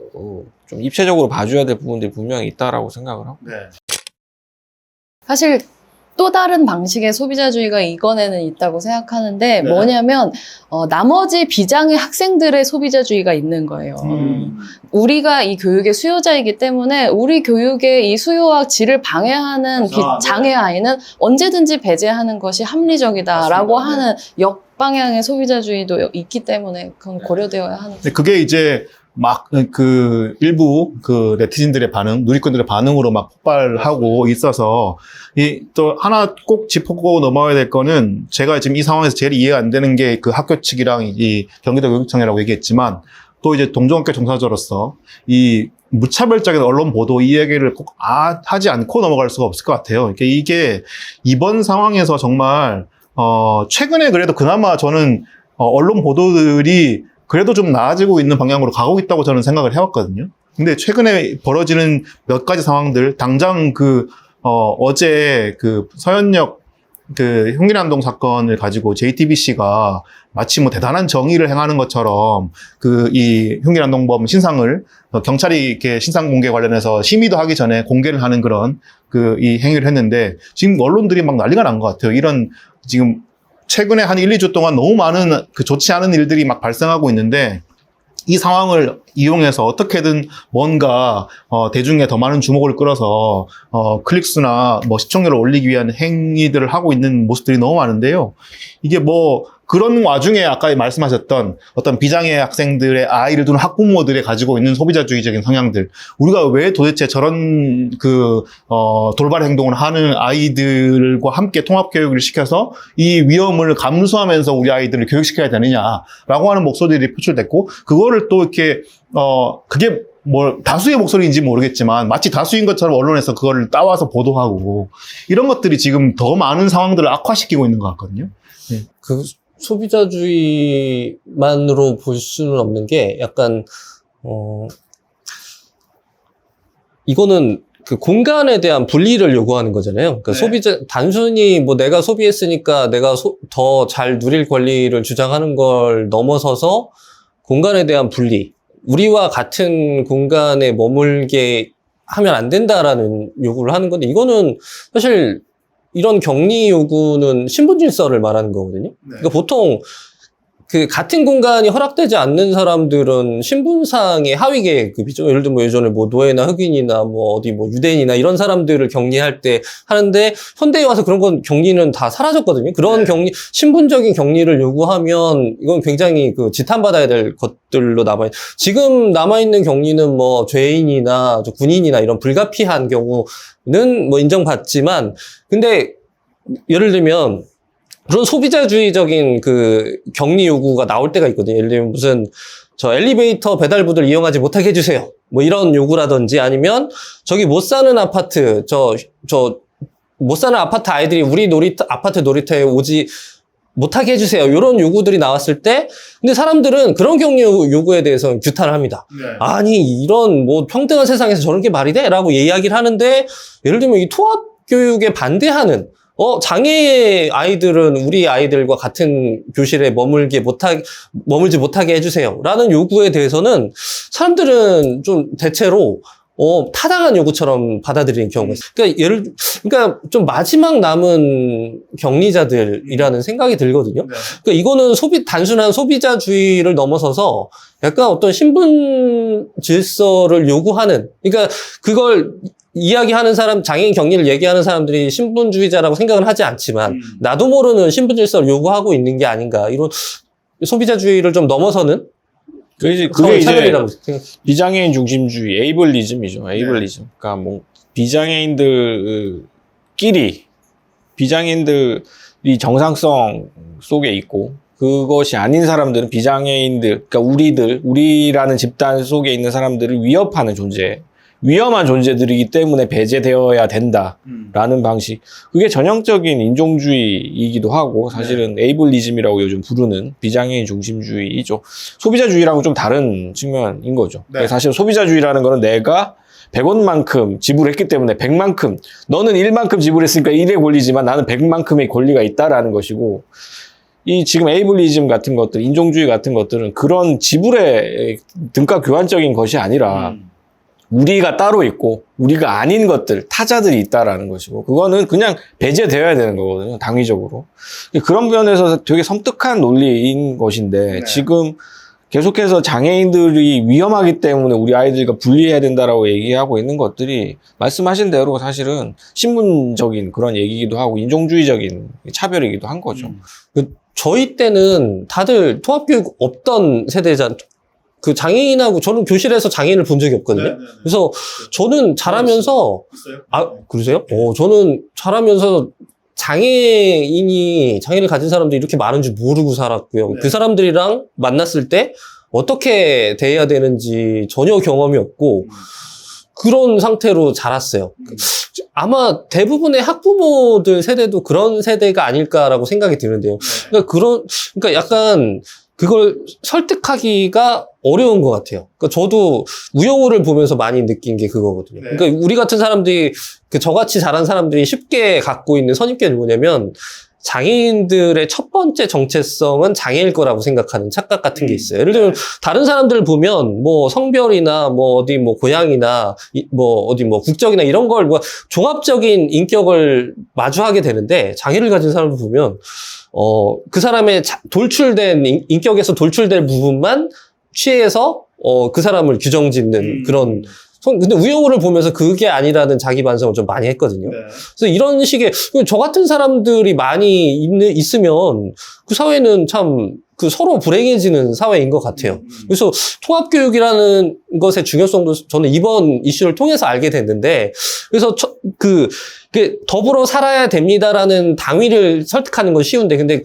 [SPEAKER 1] 좀 입체적으로 봐줘야 될 부분들이 분명히 있다라고 생각을 하고.
[SPEAKER 3] 네.
[SPEAKER 2] 사실 또 다른 방식의 소비자주의가 이번에는 있다고 생각하는데,
[SPEAKER 3] 네.
[SPEAKER 2] 뭐냐면 나머지 비장애 학생들의 소비자주의가 있는 거예요. 우리가 이 교육의 수요자이기 때문에 우리 교육의 이 수요와 질을 방해하는 장애 아이는 언제든지 배제하는 것이 합리적이다라고 하는 역방향의 소비자주의도 있기 때문에 그건 고려되어야 하는.
[SPEAKER 3] 근데 그게 이제 막 일부 네티즌들의 반응, 누리꾼들의 반응으로 막 폭발하고 있어서, 또 하나 꼭 짚고 넘어가야 될 거는, 제가 지금 이 상황에서 제일 이해가 안 되는 게 그 학교 측이랑 이 경기도 교육청이라고 얘기했지만, 또 이제 동종학교 종사자로서 이 무차별적인 언론 보도 이 얘기를 꼭 하지 않고 넘어갈 수가 없을 것 같아요. 그러니까 이게 이번 상황에서 정말 최근에 그래도 그나마 저는 언론 보도들이 그래도 좀 나아지고 있는 방향으로 가고 있다고 저는 생각을 해왔거든요. 근데 최근에 벌어지는 몇 가지 상황들, 당장 어제 서현역 흉기난동 사건을 가지고 JTBC가 마치 뭐 대단한 정의를 행하는 것처럼 이 흉기난동범 신상을 경찰이 이렇게 신상 공개 관련해서 심의도 하기 전에 공개를 하는 그런 이 행위를 했는데, 지금 언론들이 막 난리가 난 것 같아요. 이런 지금 최근에 한 1, 2주 동안 너무 많은 좋지 않은 일들이 막 발생하고 있는데, 이 상황을 이용해서 어떻게든 뭔가 대중에 더 많은 주목을 끌어서 클릭수나 뭐 시청률을 올리기 위한 행위들을 하고 있는 모습들이 너무 많은데요. 이게 뭐 그런 와중에 아까 말씀하셨던 어떤 비장애 학생들의 아이를 두는 학부모들이 가지고 있는 소비자주의적인 성향들, 우리가 왜 도대체 저런 돌발 행동을 하는 아이들과 함께 통합교육을 시켜서 이 위험을 감수하면서 우리 아이들을 교육시켜야 되느냐라고 하는 목소리들이 표출됐고, 그거를 또 이렇게 그게 뭐 다수의 목소리인지 모르겠지만 마치 다수인 것처럼 언론에서 그거를 따와서 보도하고, 이런 것들이 지금 더 많은 상황들을 악화시키고 있는 것 같거든요. 네.
[SPEAKER 4] 소비자주의만으로 볼 수는 없는 게, 약간 이거는 그 공간에 대한 분리를 요구하는 거잖아요. 그러니까
[SPEAKER 3] 네.
[SPEAKER 4] 단순히 뭐 내가 소비했으니까 내가 더 잘 누릴 권리를 주장하는 걸 넘어서서 공간에 대한 분리, 우리와 같은 공간에 머물게 하면 안 된다라는 요구를 하는 건데, 이거는 사실 이런 격리 요구는 신분 질서를 말하는 거거든요. 그러니까 보통 그 같은 공간이 허락되지 않는 사람들은 신분상의 하위 계급이죠. 예를 들면 뭐 예전에 뭐 노예나 흑인이나 뭐 어디 뭐 유대인이나 이런 사람들을 격리할 때 하는데 현대에 와서 그런 건 격리는 다 사라졌거든요. 그런 격리, 신분적인 격리를 요구하면 이건 굉장히 그 지탄받아야 될 것들로 남아있. 지금 남아있는 격리는 뭐 죄인이나 군인이나 이런 불가피한 경우는 뭐 인정받지만, 근데 예를 들면 그런 소비자주의적인 그 격리 요구가 나올 때가 있거든요. 예를 들면 무슨 저 엘리베이터 배달부들 이용하지 못하게 해주세요. 뭐 이런 요구라든지 아니면 저기 못 사는 아파트 못 사는 아파트 아이들이 우리 아파트 놀이터에 오지 못하게 해주세요. 이런 요구들이 나왔을 때, 근데 사람들은 그런 격리 요구에 대해서는 규탄을 합니다. 아니 이런 뭐 평등한 세상에서 저런 게 말이 돼? 라고 이야기를 하는데, 예를 들면 이 통합 교육에 반대하는 장애 아이들은 우리 아이들과 같은 교실에 머물지 못하게 해주세요. 라는 요구에 대해서는 사람들은 좀 대체로 타당한 요구처럼 받아들이는 경우가 있어요. 그러니까 좀 마지막 남은 격리자들이라는 생각이 들거든요. 그러니까 이거는 단순한 소비자주의를 넘어서서 약간 어떤 신분 질서를 요구하는, 그러니까 그걸 이야기하는 사람, 장애인 격리를 얘기하는 사람들이 신분주의자라고 생각은 하지 않지만 나도 모르는 신분 질서를 요구하고 있는 게 아닌가, 이런 소비자주의를 좀 넘어서는
[SPEAKER 1] 그게 이제 비장애인 중심주의, 에이블리즘이죠. 에이블리즘. 그러니까 뭐 비장애인들이 정상성 속에 있고, 그것이 아닌 사람들은 비장애인들, 그러니까 우리라는 집단 속에 있는 사람들을 위협하는 위험한 존재들이기 때문에 배제되어야 된다라는 방식. 그게 전형적인 인종주의이기도 하고, 사실은 에이블리즘이라고 요즘 부르는 비장애인 중심주의이죠. 소비자주의랑은 좀 다른 측면인 거죠. 사실 소비자주의라는 거는 내가 100원만큼 지불했기 때문에 100만큼, 너는 1만큼 지불했으니까 1의 권리지만 나는 100만큼의 권리가 있다라는 것이고, 지금 에이블리즘 같은 것들, 인종주의 같은 것들은 그런 지불의 등가 교환적인 것이 아니라 우리가 따로 있고 우리가 아닌 것들, 타자들이 있다라는 것이고, 그거는 그냥 배제되어야 되는 거거든요, 당위적으로. 그런 면에서 되게 섬뜩한 논리인 것인데, 지금 계속해서 장애인들이 위험하기 때문에 우리 아이들과 분리해야 된다라고 얘기하고 있는 것들이 말씀하신 대로 사실은 신분적인 그런 얘기이기도 하고 인종주의적인 차별이기도 한 거죠.
[SPEAKER 4] 저희 때는 다들 통합교육 없던 세대잖아요. 그 장애인하고, 저는 교실에서 장애인을 본 적이 없거든요. 그래서 저는 자라면서, 그러세요? 저는 자라면서 장애인을 가진 사람들이 이렇게 많은 줄 모르고 살았고요. 그 사람들이랑 만났을 때 어떻게 대해야 되는지 전혀 경험이 없고, 그런 상태로 자랐어요. 아마 대부분의 학부모들 세대도 그런 세대가 아닐까라고 생각이 드는데요. 그러니까 약간 그걸 설득하기가 어려운 것 같아요. 그러니까 저도 우영우를 보면서 많이 느낀 게 그거거든요. 그러니까 우리 같은 사람들이, 저같이 자란 사람들이 쉽게 갖고 있는 선입견이 뭐냐면, 장애인들의 첫 번째 정체성은 장애일 거라고 생각하는 착각 같은 게 있어요. 예를 들면 다른 사람들을 보면 뭐 성별이나 뭐 어디 뭐 고향이나 뭐 어디 뭐 국적이나 이런 걸 뭐 종합적인 인격을 마주하게 되는데, 장애를 가진 사람을 보면 그 사람의 인격에서 돌출될 부분만 취해서 그 사람을 규정짓는 그런. 근데 우영우를 보면서 그게 아니라는 자기 반성을 좀 많이 했거든요. 그래서 이런 식의, 저 같은 사람들이 많이 있으면 그 사회는 참 서로 불행해지는 사회인 것 같아요. 그래서 통합교육이라는 것의 중요성도 저는 이번 이슈를 통해서 알게 됐는데, 그래서 더불어 살아야 됩니다라는 당위를 설득하는 건 쉬운데, 근데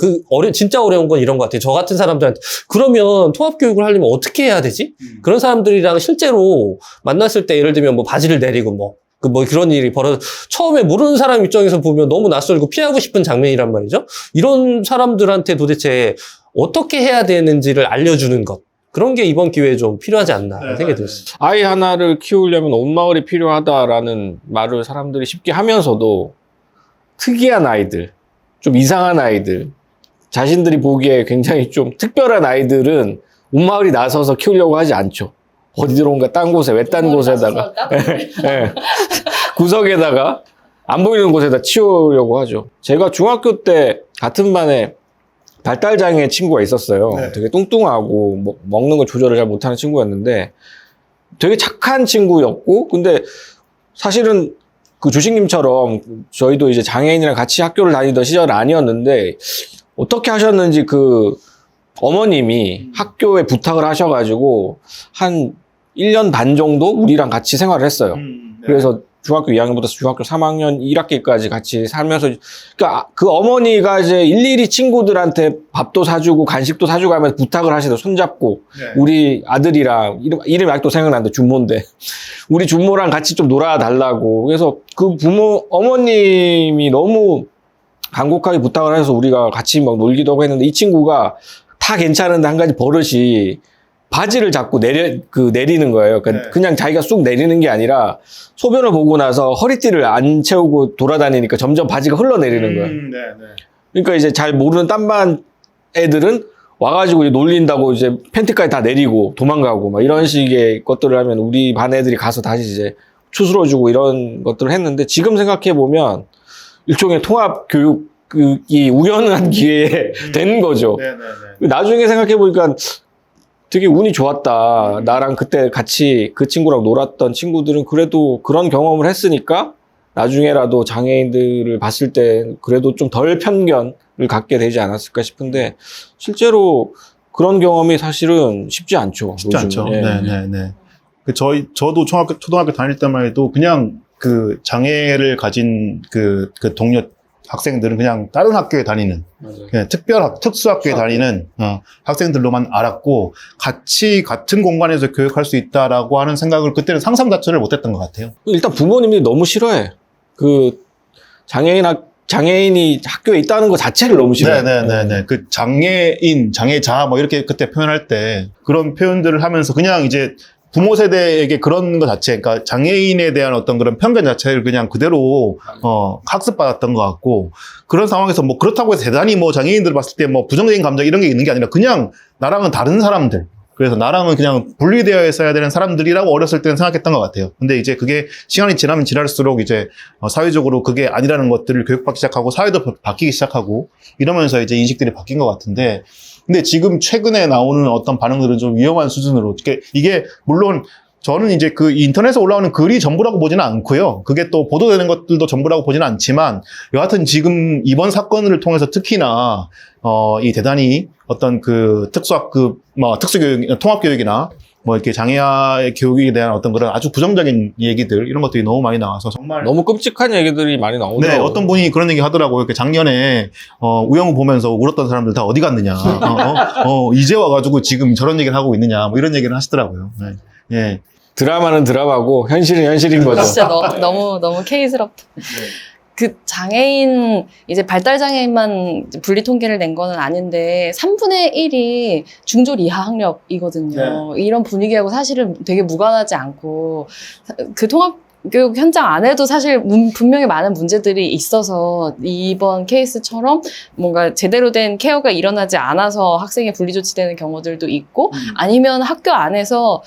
[SPEAKER 4] 진짜 어려운 건 이런 것 같아요. 저 같은 사람들한테, 그러면 통합교육을 하려면 어떻게 해야 되지? 그런 사람들이랑 실제로 만났을 때, 예를 들면 뭐 바지를 내리고 그런 일이 처음에 모르는 사람 입장에서 보면 너무 낯설고 피하고 싶은 장면이란 말이죠. 이런 사람들한테 도대체 어떻게 해야 되는지를 알려주는 것. 그런 게 이번 기회에 좀 필요하지 않나 생각이 들었어요.
[SPEAKER 1] 아이 하나를 키우려면 온 마을이 필요하다라는 말을 사람들이 쉽게 하면서도, 특이한 아이들, 좀 이상한 아이들, 자신들이 보기에 굉장히 좀 특별한 아이들은 온 마을이 나서서 키우려고 하지 않죠. 어디론가 딴 곳에, 외딴 곳에다가, 구석에다가, 안 보이는 곳에다 치우려고 하죠. 제가 중학교 때 같은 반에 발달장애 친구가 있었어요.
[SPEAKER 3] 네.
[SPEAKER 1] 되게 뚱뚱하고 먹는 거 조절을 잘 못하는 친구였는데 되게 착한 친구였고 근데 사실은 그 주식님처럼 저희도 이제 장애인이랑 같이 학교를 다니던 시절은 아니었는데 어떻게 하셨는지 그 어머님이 학교에 부탁을 하셔가지고 한 1년 반 정도 우리랑 같이 생활을 했어요. 그래서 중학교 2학년부터 중학교 3학년 1학기까지 같이 살면서 그러니까 그 어머니가 이제 일일이 친구들한테 밥도 사주고 간식도 사주고 하면서 부탁을 하시더 손잡고 우리 아들이랑 이름이 아직도 생각나는데 준모인데 우리 준모랑 같이 좀 놀아달라고 그래서 그 부모 어머님이 너무 간곡하게 부탁을 해서 우리가 같이 막 놀기도 하고 했는데 이 친구가 다 괜찮은데 한 가지 버릇이 바지를 자꾸 내리는 거예요. 그러니까
[SPEAKER 3] 네.
[SPEAKER 1] 그냥 자기가 쑥 내리는 게 아니라 소변을 보고 나서 허리띠를 안 채우고 돌아다니니까 점점 바지가 흘러내리는 거예요. 그러니까 이제 잘 모르는 딴반 애들은 와가지고 이제 놀린다고 이제 팬티까지 다 내리고 도망가고 막 이런 식의 것들을 하면 우리 반 애들이 가서 다시 이제 추스러주고 이런 것들을 했는데 지금 생각해보면 일종의 통합 교육이 우연한 기회에 된 거죠. 나중에 생각해보니까 되게 운이 좋았다. 나랑 그때 같이 그 친구랑 놀았던 친구들은 그래도 그런 경험을 했으니까 나중에라도 장애인들을 봤을 때 그래도 좀 덜 편견을 갖게 되지 않았을까 싶은데 실제로 그런 경험이 사실은 쉽지 않죠.
[SPEAKER 3] 쉽지 않죠.
[SPEAKER 1] 예.
[SPEAKER 3] 네네네. 저도 초등학교 다닐 때만 해도 그냥 그 장애를 가진 그 동료 학생들은 그냥 다른 학교에 다니는 그냥 특수학교에 다니는 학생들로만 알았고 같은 공간에서 교육할 수 있다라고 하는 생각을 그때는 상상 자체를 못했던 것 같아요.
[SPEAKER 1] 일단 부모님이 너무 싫어해. 그 장애인이 학교에 있다는 것 자체를 너무 싫어해.
[SPEAKER 3] 네네네네. 그 장애인, 장애자 뭐 이렇게 그때 표현할 때 그런 표현들을 하면서 그냥 이제 부모 세대에게 그런 것 자체, 그러니까 장애인에 대한 어떤 그런 편견 자체를 그냥 그대로 학습받았던 것 같고 그런 상황에서 뭐 그렇다고 해서 대단히 뭐 장애인들 봤을 때 뭐 부정적인 감정 이런 게 있는 게 아니라 그냥 나랑은 다른 사람들. 그래서 나랑은 그냥 분리되어 있어야 되는 사람들이라고 어렸을 때는 생각했던 것 같아요. 근데 이제 그게 시간이 지나면 지날수록 이제 사회적으로 그게 아니라는 것들을 교육받기 시작하고 사회도 바뀌기 시작하고 이러면서 이제 인식들이 바뀐 것 같은데 근데 지금 최근에 나오는 어떤 반응들은 좀 위험한 수준으로 이게 물론 저는 이제 그 인터넷에 올라오는 글이 전부라고 보지는 않고요. 그게 또 보도되는 것들도 전부라고 보지는 않지만 여하튼 지금 이번 사건을 통해서 특히나 이 대단히 어떤 그 특수교육, 통합교육이나 뭐 이렇게 장애아의 교육에 대한 어떤 그런 아주 부정적인 얘기들 이런 것들이 너무 많이 나와서 정말
[SPEAKER 1] 너무 끔찍한 얘기들이 많이 나오더라고요.
[SPEAKER 3] 네, 어떤 분이 그런 얘기 하더라고요. 이렇게 작년에 우영우 보면서 울었던 사람들 다 어디 갔느냐. 이제 와가지고 지금 저런 얘기를 하고 있느냐. 뭐 이런 얘기를 하시더라고요. 네. 예.
[SPEAKER 1] 드라마는 드라마고 현실은 현실인 거죠.
[SPEAKER 2] 진짜 너무 K스럽다. 그 장애인, 이제 발달장애인만 분리 통계를 낸 거는 아닌데 3분의 1이 중졸 이하 학력이거든요. 이런 분위기하고 사실은 되게 무관하지 않고 그 통합교육 현장 안에도 사실 분명히 많은 문제들이 있어서 이번 케이스처럼 뭔가 제대로 된 케어가 일어나지 않아서 학생이 분리조치되는 경우들도 있고 아니면 학교 안에서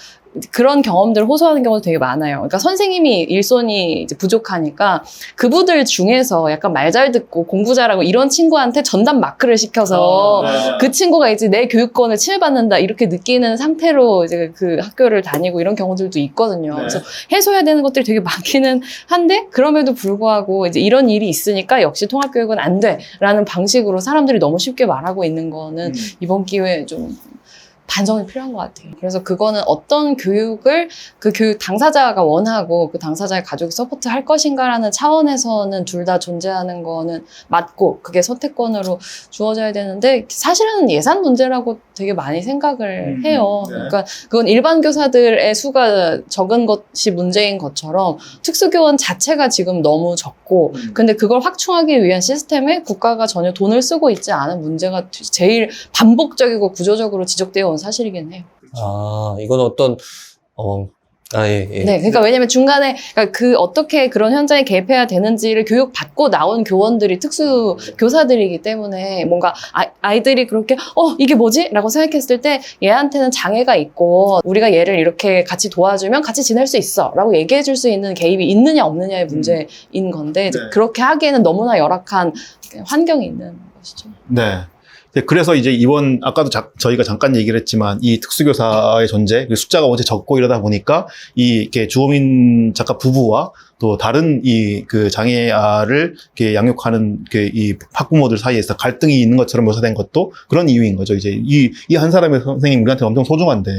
[SPEAKER 2] 그런 경험들을 호소하는 경우도 되게 많아요. 그러니까 선생님이 일손이 이제 부족하니까 그분들 중에서 약간 말 잘 듣고 공부 잘하고 이런 친구한테 전담 마크를 시켜서 그 친구가 이제 내 교육권을 침해받는다 이렇게 느끼는 상태로 이제 그 학교를 다니고 이런 경우들도 있거든요. 그래서 해소해야 되는 것들이 되게 많기는 한데 그럼에도 불구하고 이제 이런 일이 있으니까 역시 통합교육은 안 돼라는 방식으로 사람들이 너무 쉽게 말하고 있는 거는 이번 기회에 좀 반성이 필요한 것 같아요. 그래서 그거는 어떤 교육을 그 교육 당사자가 원하고 그 당사자의 가족이 서포트할 것인가라는 차원에서는 둘 다 존재하는 거는 맞고 그게 선택권으로 주어져야 되는데 사실은 예산 문제라고 되게 많이 생각을 해요. 그러니까 그건 일반 교사들의 수가 적은 것이 문제인 것처럼 특수교원 자체가 지금 너무 적고 근데 그걸 확충하기 위한 시스템에 국가가 전혀 돈을 쓰고 있지 않은 문제가 제일 반복적이고 구조적으로 지적되어 온 사실이긴 해요.
[SPEAKER 4] 아, 이건 어떤, 예.
[SPEAKER 2] 네, 그러니까 왜냐면 중간에, 그러니까 어떻게 그런 현장에 개입해야 되는지를 교육받고 나온 교원들이 특수 교사들이기 때문에 뭔가 아이들이 그렇게, 이게 뭐지? 라고 생각했을 때 얘한테는 장애가 있고 우리가 얘를 이렇게 같이 도와주면 같이 지낼 수 있어. 라고 얘기해 줄 수 있는 개입이 있느냐 없느냐의 문제인 건데 이제 그렇게 하기에는 너무나 열악한 환경이 있는 것이죠.
[SPEAKER 3] 네. 그래서 이제 이번 아까도 저희가 잠깐 얘기를 했지만 이 특수교사의 존재, 숫자가 어제 적고 이러다 보니까 이렇게 주호민 작가 부부와 또 다른 그 장애아를 이렇게 양육하는 이 학부모들 사이에서 갈등이 있는 것처럼 묘사된 것도 그런 이유인 거죠. 이제 이 한 사람의 선생님 우리한테 엄청 소중한데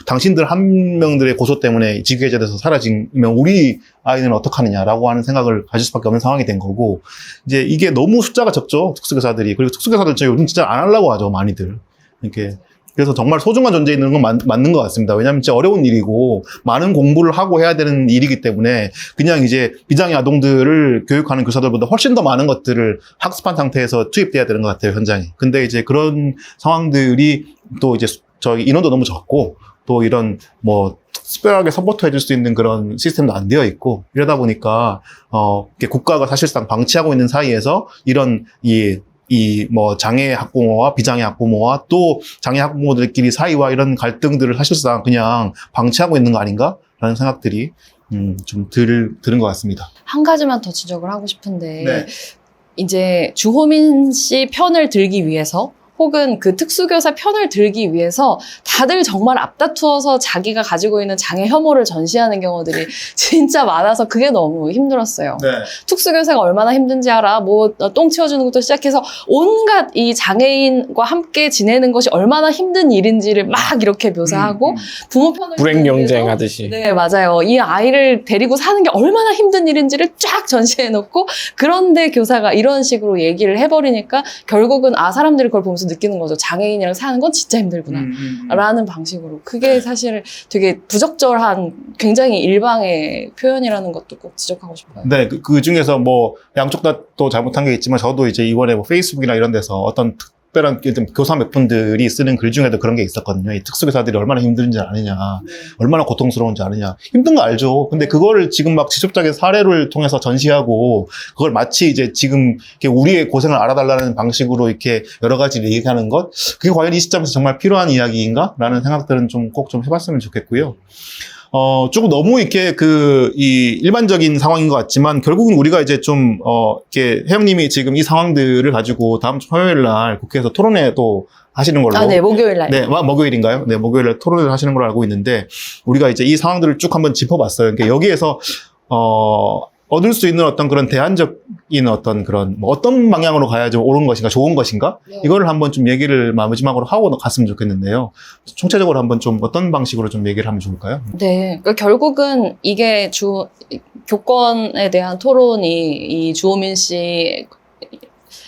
[SPEAKER 3] 당신들 한 명들의 고소 때문에 직위해제돼서 사라지면 우리 아이는 어떡하느냐라고 하는 생각을 가질 수밖에 없는 상황이 된 거고, 이제 이게 너무 숫자가 적죠, 특수교사들이. 그리고 특수교사들 요즘 진짜 안 하려고 하죠, 많이들. 이렇게. 그래서 정말 소중한 존재에 있는 건 맞는 것 같습니다. 왜냐하면 진짜 어려운 일이고 많은 공부를 하고 해야 되는 일이기 때문에 그냥 이제 비장애 아동들을 교육하는 교사들보다 훨씬 더 많은 것들을 학습한 상태에서 투입돼야 되는 것 같아요, 현장에. 근데 이제 그런 상황들이 또 이제 저기 인원도 너무 적고 또 이런 뭐 특별하게 서포트 해줄 수 있는 그런 시스템도 안 되어 있고 이러다 보니까 이렇게 국가가 사실상 방치하고 있는 사이에서 이런 뭐 장애 학부모와 비장애 학부모와 또 장애 학부모들끼리 사이와 이런 갈등들을 사실상 그냥 방치하고 있는 거 아닌가라는 생각들이 좀 들은 것 같습니다.
[SPEAKER 2] 한 가지만 더 지적을 하고 싶은데
[SPEAKER 3] 네.
[SPEAKER 2] 이제 주호민 씨 편을 들기 위해서 혹은 그 특수교사 편을 들기 위해서 다들 정말 앞다투어서 자기가 가지고 있는 장애 혐오를 전시하는 경우들이 진짜 많아서 그게 너무 힘들었어요.
[SPEAKER 3] 네.
[SPEAKER 2] 특수교사가 얼마나 힘든지 알아. 뭐 똥 치워주는 것부터 시작해서 온갖 이 장애인과 함께 지내는 것이 얼마나 힘든 일인지를 막 이렇게 묘사하고 부모 편을
[SPEAKER 1] 불행영쟁 하듯이.
[SPEAKER 2] 네, 맞아요. 이 아이를 데리고 사는 게 얼마나 힘든 일인지를 쫙 전시해놓고 그런데 교사가 이런 식으로 얘기를 해버리니까 결국은 사람들이 그걸 보면서 느끼는 거죠. 장애인이랑 사는 건 진짜 힘들구나. 라는 방식으로. 그게 사실 되게 부적절한 굉장히 일방의 표현이라는 것도 꼭 지적하고 싶어요.
[SPEAKER 3] 네, 그 중에서 뭐 양쪽 다 또 잘못한 게 있지만 저도 이제 이번에 뭐 페이스북이나 이런 데서 어떤 특별한 교사 몇 분들이 쓰는 글 중에도 그런 게 있었거든요. 이 특수교사들이 얼마나 힘든지 아느냐, 얼마나 고통스러운지 아느냐. 힘든 거 알죠. 근데 그거를 지금 막 직접적인 사례를 통해서 전시하고 그걸 마치 이제 지금 이렇게 우리의 고생을 알아달라는 방식으로 이렇게 여러 가지를 얘기하는 것, 그게 과연 이 시점에서 정말 필요한 이야기인가라는 생각들은 꼭 좀 해봤으면 좋겠고요. 조금 너무 이렇게 이 일반적인 상황인 것 같지만 결국은 우리가 이제 좀, 이렇게 혜영님이 지금 이 상황들을 가지고 다음 주 화요일 날 국회에서 토론회도 하시는 걸로.
[SPEAKER 2] 네, 목요일 날.
[SPEAKER 3] 네, 목요일인가요? 네, 목요일 날 토론회를 하시는 걸로 알고 있는데 우리가 이제 이 상황들을 쭉 한번 짚어봤어요. 그러니까 여기에서, 얻을 수 있는 어떤 그런 대안적인 어떤 그런 뭐 어떤 방향으로 가야 좀 옳은 것인가 좋은 것인가 이거를 한번 좀 얘기를 마지막으로 하고 갔으면 좋겠는데요. 총체적으로 한번 좀 어떤 방식으로 좀 얘기를 하면 좋을까요?
[SPEAKER 2] 네, 그러니까 결국은 이게 교권에 대한 토론이 이 주호민 씨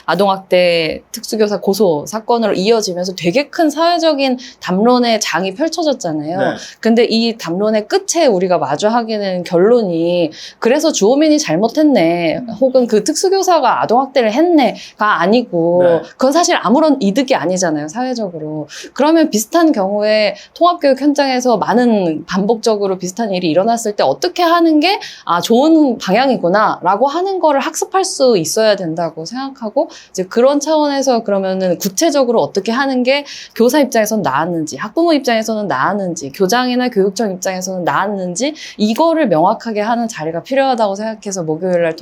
[SPEAKER 2] 아동학대 특수교사 고소 사건으로 이어지면서 되게 큰 사회적인 담론의 장이 펼쳐졌잖아요.
[SPEAKER 3] 네.
[SPEAKER 2] 근데 이 담론의 끝에 우리가 마주하게 된 결론이 그래서 주호민이 잘못했네 혹은 그 특수교사가 아동학대를 했네가 아니고
[SPEAKER 3] 네.
[SPEAKER 2] 그건 사실 아무런 이득이 아니잖아요, 사회적으로. 그러면 비슷한 경우에 통합교육 현장에서 많은 반복적으로 비슷한 일이 일어났을 때 어떻게 하는 게 좋은 방향이구나 라고 하는 거를 학습할 수 있어야 된다고 생각하고 이제 그런 차원에서 그러면은 구체적으로 어떻게 하는 게 교사 입장에서는 나았는지, 학부모 입장에서는 나았는지, 교장이나 교육청 입장에서는 나았는지 이거를 명확하게 하는 자리가 필요하다고 생각해서 목요일날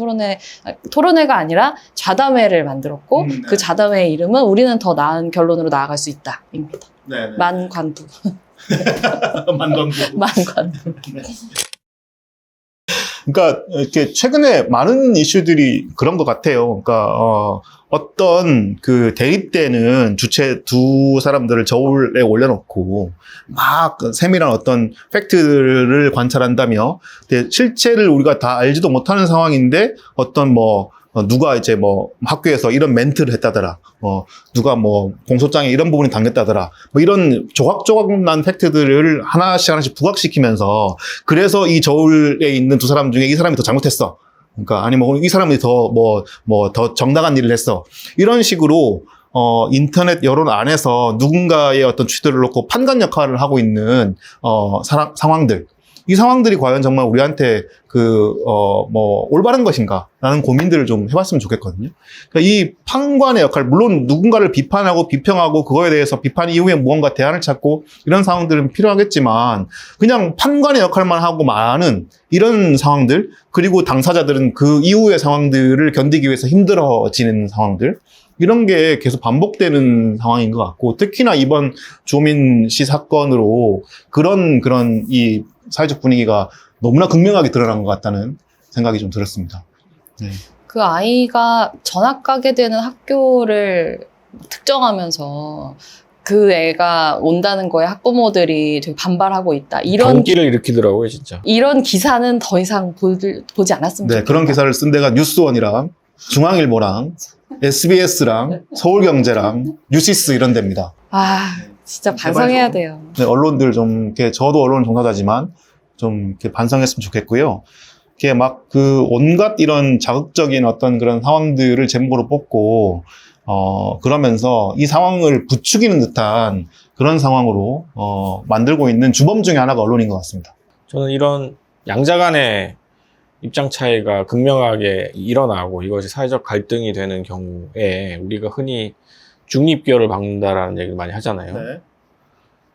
[SPEAKER 2] 토론회가 아니라 좌담회를 만들었고
[SPEAKER 3] 네.
[SPEAKER 2] 그 좌담회의 이름은 우리는 더 나은 결론으로 나아갈 수 있다입니다.
[SPEAKER 3] 네.
[SPEAKER 2] 만관부.
[SPEAKER 3] 만관부.
[SPEAKER 2] 만관부.
[SPEAKER 3] 그러니까 이렇게 최근에 많은 이슈들이 그런 것 같아요. 그러니까 어떤 그 대립되는 주체 두 사람들을 저울에 올려놓고 막 세밀한 어떤 팩트를 관찰한다며 실체를 우리가 다 알지도 못하는 상황인데 어떤 누가 이제 학교에서 이런 멘트를 했다더라. 누가 공소장에 이런 부분이 담겼다더라. 이런 조각조각난 팩트들을 하나씩 부각시키면서 그래서 이 저울에 있는 두 사람 중에 이 사람이 더 잘못했어. 그러니까 아니면 이 사람이 더 정당한 일을 했어. 이런 식으로 인터넷 여론 안에서 누군가의 어떤 취들을 놓고 판단 역할을 하고 있는 상황들. 이 상황들이 과연 정말 우리한테 올바른 것인가? 라는 고민들을 좀 해봤으면 좋겠거든요. 그러니까 이 판관의 역할, 물론 누군가를 비판하고 비평하고 그거에 대해서 비판 이후에 무언가 대안을 찾고 이런 상황들은 필요하겠지만 그냥 판관의 역할만 하고 많은 이런 상황들, 그리고 당사자들은 그 이후의 상황들을 견디기 위해서 힘들어지는 상황들, 이런 게 계속 반복되는 상황인 것 같고, 특히나 이번 주호민 씨 사건으로 그런 이 사회적 분위기가 너무나 극명하게 드러난 것 같다는 생각이 좀 들었습니다. 네.
[SPEAKER 2] 그 아이가 전학 가게 되는 학교를 특정하면서 그 애가 온다는 거에 학부모들이 되게 반발하고 있다.
[SPEAKER 1] 경기를 일으키더라고요, 진짜.
[SPEAKER 2] 이런 기사는 더 이상 보지 않았으면
[SPEAKER 3] 네,
[SPEAKER 2] 좋겠다.
[SPEAKER 3] 그런 기사를 쓴 데가 뉴스원이랑 중앙일보랑 SBS랑 서울경제랑 뉴시스 이런 데입니다.
[SPEAKER 2] 아, 진짜 반성해야 돼요.
[SPEAKER 3] 네, 언론들 좀 이렇게 저도 언론 종사자지만 좀 이렇게 반성했으면 좋겠고요. 이렇게 막 그 온갖 이런 자극적인 어떤 그런 상황들을 제목으로 뽑고 그러면서 이 상황을 부추기는 듯한 그런 상황으로 만들고 있는 주범 중에 하나가 언론인 것 같습니다.
[SPEAKER 1] 저는 이런 양자 간의 입장 차이가 극명하게 일어나고 이것이 사회적 갈등이 되는 경우에 우리가 흔히 중립기어를 박는다라는 얘기를 많이 하잖아요.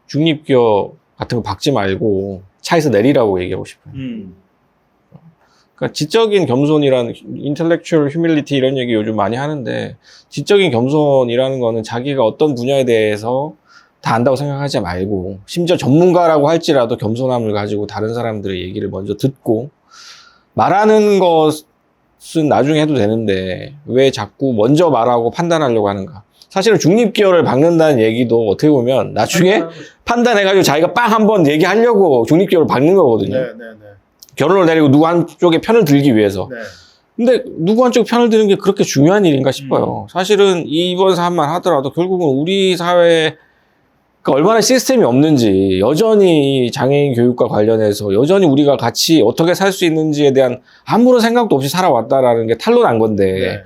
[SPEAKER 1] 중립기어 같은 거 박지 말고 차에서 내리라고 얘기하고 싶어요. 그러니까 지적인 겸손이란 intellectual humility 이런 얘기 요즘 많이 하는데 지적인 겸손이라는 거는 자기가 어떤 분야에 대해서 다 안다고 생각하지 말고 심지어 전문가라고 할지라도 겸손함을 가지고 다른 사람들의 얘기를 먼저 듣고 말하는 것은 나중에 해도 되는데 왜 자꾸 먼저 말하고 판단하려고 하는가. 사실은 중립기어를 박는다는 얘기도 어떻게 보면 나중에 판단해가지고 자기가 빵 한번 얘기하려고 중립기어를 박는 거거든요. 결론을 내리고 누구 한쪽에 편을 들기 위해서. 근데 누구 한쪽 편을 드는 게 그렇게 중요한 일인가 싶어요. 사실은 이번 사안만 하더라도 결국은 우리 사회가 얼마나 시스템이 없는지, 여전히 장애인 교육과 관련해서 여전히 우리가 같이 어떻게 살 수 있는지에 대한 아무런 생각도 없이 살아왔다라는 게 탄로난 건데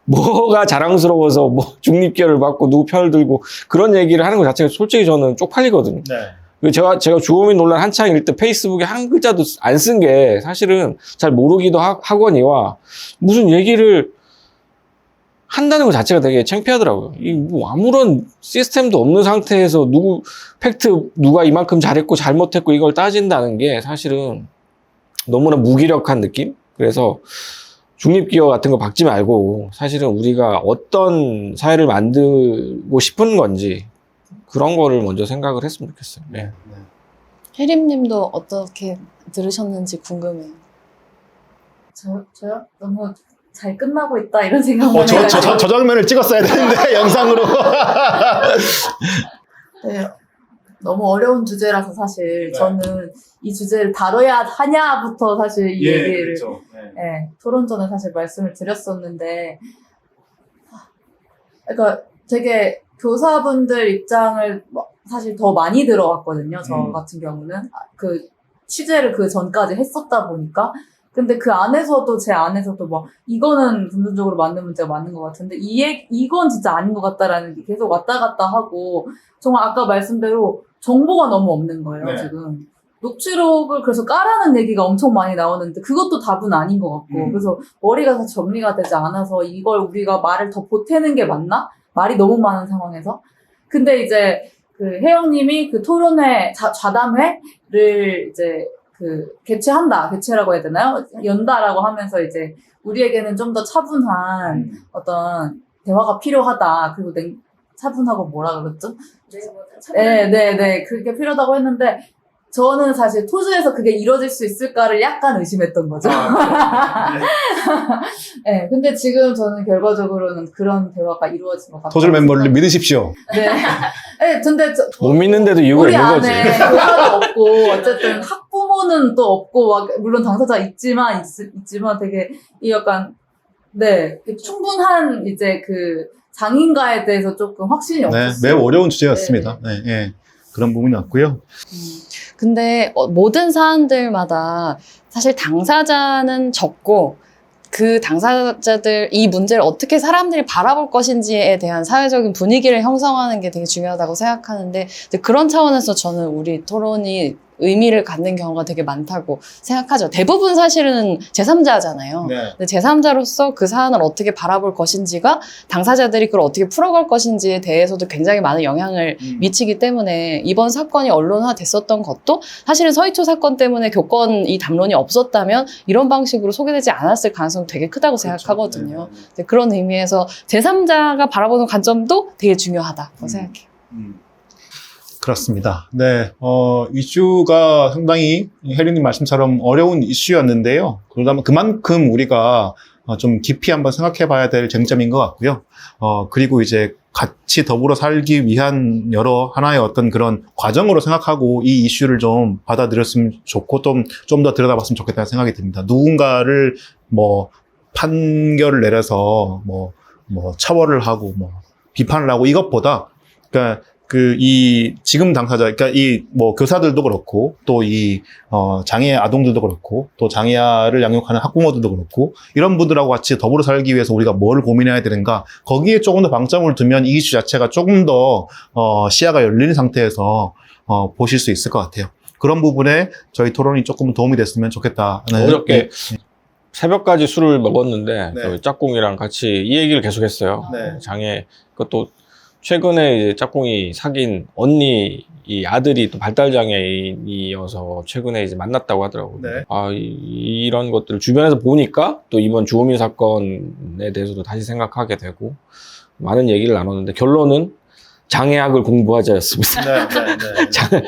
[SPEAKER 1] 뭐가 자랑스러워서 뭐 중립기어를 받고 누구 편을 들고 그런 얘기를 하는 것 자체가 솔직히 저는 쪽팔리거든요. 제가 주호민 논란 한창일 때 페이스북에 한 글자도 안 쓴 게 사실은 잘 모르기도 하거니와 무슨 얘기를 한다는 것 자체가 되게 창피하더라고요. 뭐 아무런 시스템도 없는 상태에서 누가 이만큼 잘했고 잘못했고 이걸 따진다는 게 사실은 너무나 무기력한 느낌? 그래서 중립기어 같은 거 박지 말고 사실은 우리가 어떤 사회를 만들고 싶은 건지 그런 거를 먼저 생각을 했으면 좋겠어요. 네.
[SPEAKER 2] 혜림님도 어떻게 들으셨는지 궁금해요.
[SPEAKER 5] 저요? 너무 잘 끝나고 있다 이런 생각만
[SPEAKER 3] 저 장면을 찍었어야 되는데 영상으로.
[SPEAKER 5] 네, 너무 어려운 주제라서 사실 저는 이 주제를 다뤄야 하냐부터 사실 이 얘기를 토론 전에 사실 말씀을 드렸었는데, 그러니까 되게 교사분들 입장을 사실 더 많이 들어왔거든요. 저 같은 경우는 그 취재를 그 전까지 했었다 보니까. 근데 그 안에서도 제 안에서도 막 이거는 근본적으로 맞는 문제가 맞는 것 같은데 이건 진짜 아닌 것 같다라는 게 계속 왔다 갔다 하고, 정말 아까 말씀대로 정보가 너무 없는 거예요. 지금 녹취록을 그래서 까라는 얘기가 엄청 많이 나오는데 그것도 답은 아닌 것 같고, 그래서 머리가 다 정리가 되지 않아서 이걸 우리가 말을 더 보태는 게 맞나? 말이 너무 많은 상황에서. 근데 이제 그 혜영님이 그 토론회 좌담회를 이제 개최라고 해야 되나요? 연다라고 하면서 이제 우리에게는 좀 더 차분한 어떤 대화가 필요하다. 그리고 차분하고 뭐라 그랬죠? 네. 그게 필요하다고 했는데, 저는 사실 토주에서 그게 이루어질 수 있을까를 약간 의심했던 거죠. 네, 근데 지금 저는 결과적으로는 그런 대화가 이루어진 것 같아요.
[SPEAKER 3] 토줄 멤버를 믿으십시오.
[SPEAKER 5] 네, 근데
[SPEAKER 1] 못 믿는데도 이유가
[SPEAKER 5] 우리
[SPEAKER 1] 있는 거지.
[SPEAKER 5] 안에 교사가 없고 어쨌든 학부모는 또 없고 물론 당사자 있지만 되게 이 약간 충분한 이제 그 장인가에 대해서 조금 확신이 없었어요.
[SPEAKER 3] 매우 어려운 주제였습니다. 그런 부분이 왔고요.
[SPEAKER 2] 근데 모든 사안들마다 사실 당사자는 적고 그 당사자들 이 문제를 어떻게 사람들이 바라볼 것인지에 대한 사회적인 분위기를 형성하는 게 되게 중요하다고 생각하는데, 그런 차원에서 저는 우리 토론이 의미를 갖는 경우가 되게 많다고 생각하죠. 대부분 사실은 제3자잖아요.
[SPEAKER 3] 네.
[SPEAKER 2] 근데 제3자로서 그 사안을 어떻게 바라볼 것인지가 당사자들이 그걸 어떻게 풀어갈 것인지에 대해서도 굉장히 많은 영향을 미치기 때문에 이번 사건이 언론화 됐었던 것도 사실은 서희초 사건 때문에 교권 이 담론이 없었다면 이런 방식으로 소개되지 않았을 가능성이 되게 크다고 생각하거든요. 근데 그런 의미에서 제3자가 바라보는 관점도 되게 중요하다고 생각해요.
[SPEAKER 3] 그렇습니다. 네, 이슈가 상당히 혜리님 말씀처럼 어려운 이슈였는데요. 그러다 그만큼 우리가 좀 깊이 한번 생각해 봐야 될 쟁점인 것 같고요. 그리고 이제 같이 더불어 살기 위한 여러 하나의 어떤 그런 과정으로 생각하고 이 이슈를 좀 받아들였으면 좋고 좀 더 들여다봤으면 좋겠다는 생각이 듭니다. 누군가를 뭐 판결을 내려서 뭐 처벌을 하고 뭐 비판을 하고 이것보다 그러니까 지금 당사자, 그러니까 교사들도 그렇고, 또 장애 아동들도 그렇고, 또 장애아를 양육하는 학부모들도 그렇고, 이런 분들하고 같이 더불어 살기 위해서 우리가 뭘 고민해야 되는가, 거기에 조금 더 방점을 두면 이 이슈 자체가 조금 더, 시야가 열린 상태에서, 보실 수 있을 것 같아요. 그런 부분에 저희 토론이 조금 도움이 됐으면 좋겠다는.
[SPEAKER 1] 어저께 새벽까지 술을 먹었는데,
[SPEAKER 3] 네.
[SPEAKER 1] 저희 짝꿍이랑 같이 이 얘기를 계속 했어요.
[SPEAKER 3] 네.
[SPEAKER 1] 장애, 그것도 최근에 이제 짝꿍이 사귄 언니, 이 아들이 또 발달장애인이어서 최근에 이제 만났다고 하더라고요.
[SPEAKER 3] 네.
[SPEAKER 1] 이런 것들을 주변에서 보니까 또 이번 주호민 사건에 대해서도 다시 생각하게 되고 많은 얘기를 나눴는데 결론은 장애학을 공부하자였습니다.
[SPEAKER 3] 네.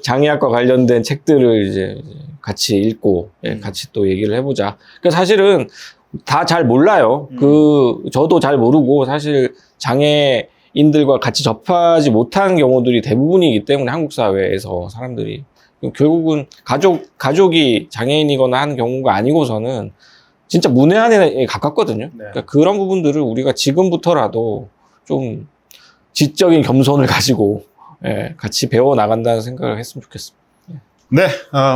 [SPEAKER 1] 장애학과 관련된 책들을 이제 같이 읽고 같이 또 얘기를 해보자. 그러니까 사실은 다 잘 몰라요. 저도 잘 모르고 사실 장애인들과 같이 접하지 못한 경우들이 대부분이기 때문에 한국 사회에서 사람들이 결국은 가족이 장애인이거나 하는 경우가 아니고서는 진짜 문외한에 가깝거든요.
[SPEAKER 3] 네.
[SPEAKER 1] 그러니까 그런 부분들을 우리가 지금부터라도 좀 지적인 겸손을 가지고 같이 배워 나간다는 생각을 했으면 좋겠습니다.
[SPEAKER 3] 네,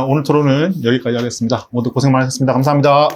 [SPEAKER 3] 오늘 토론은 여기까지 하겠습니다. 모두 고생 많으셨습니다. 감사합니다.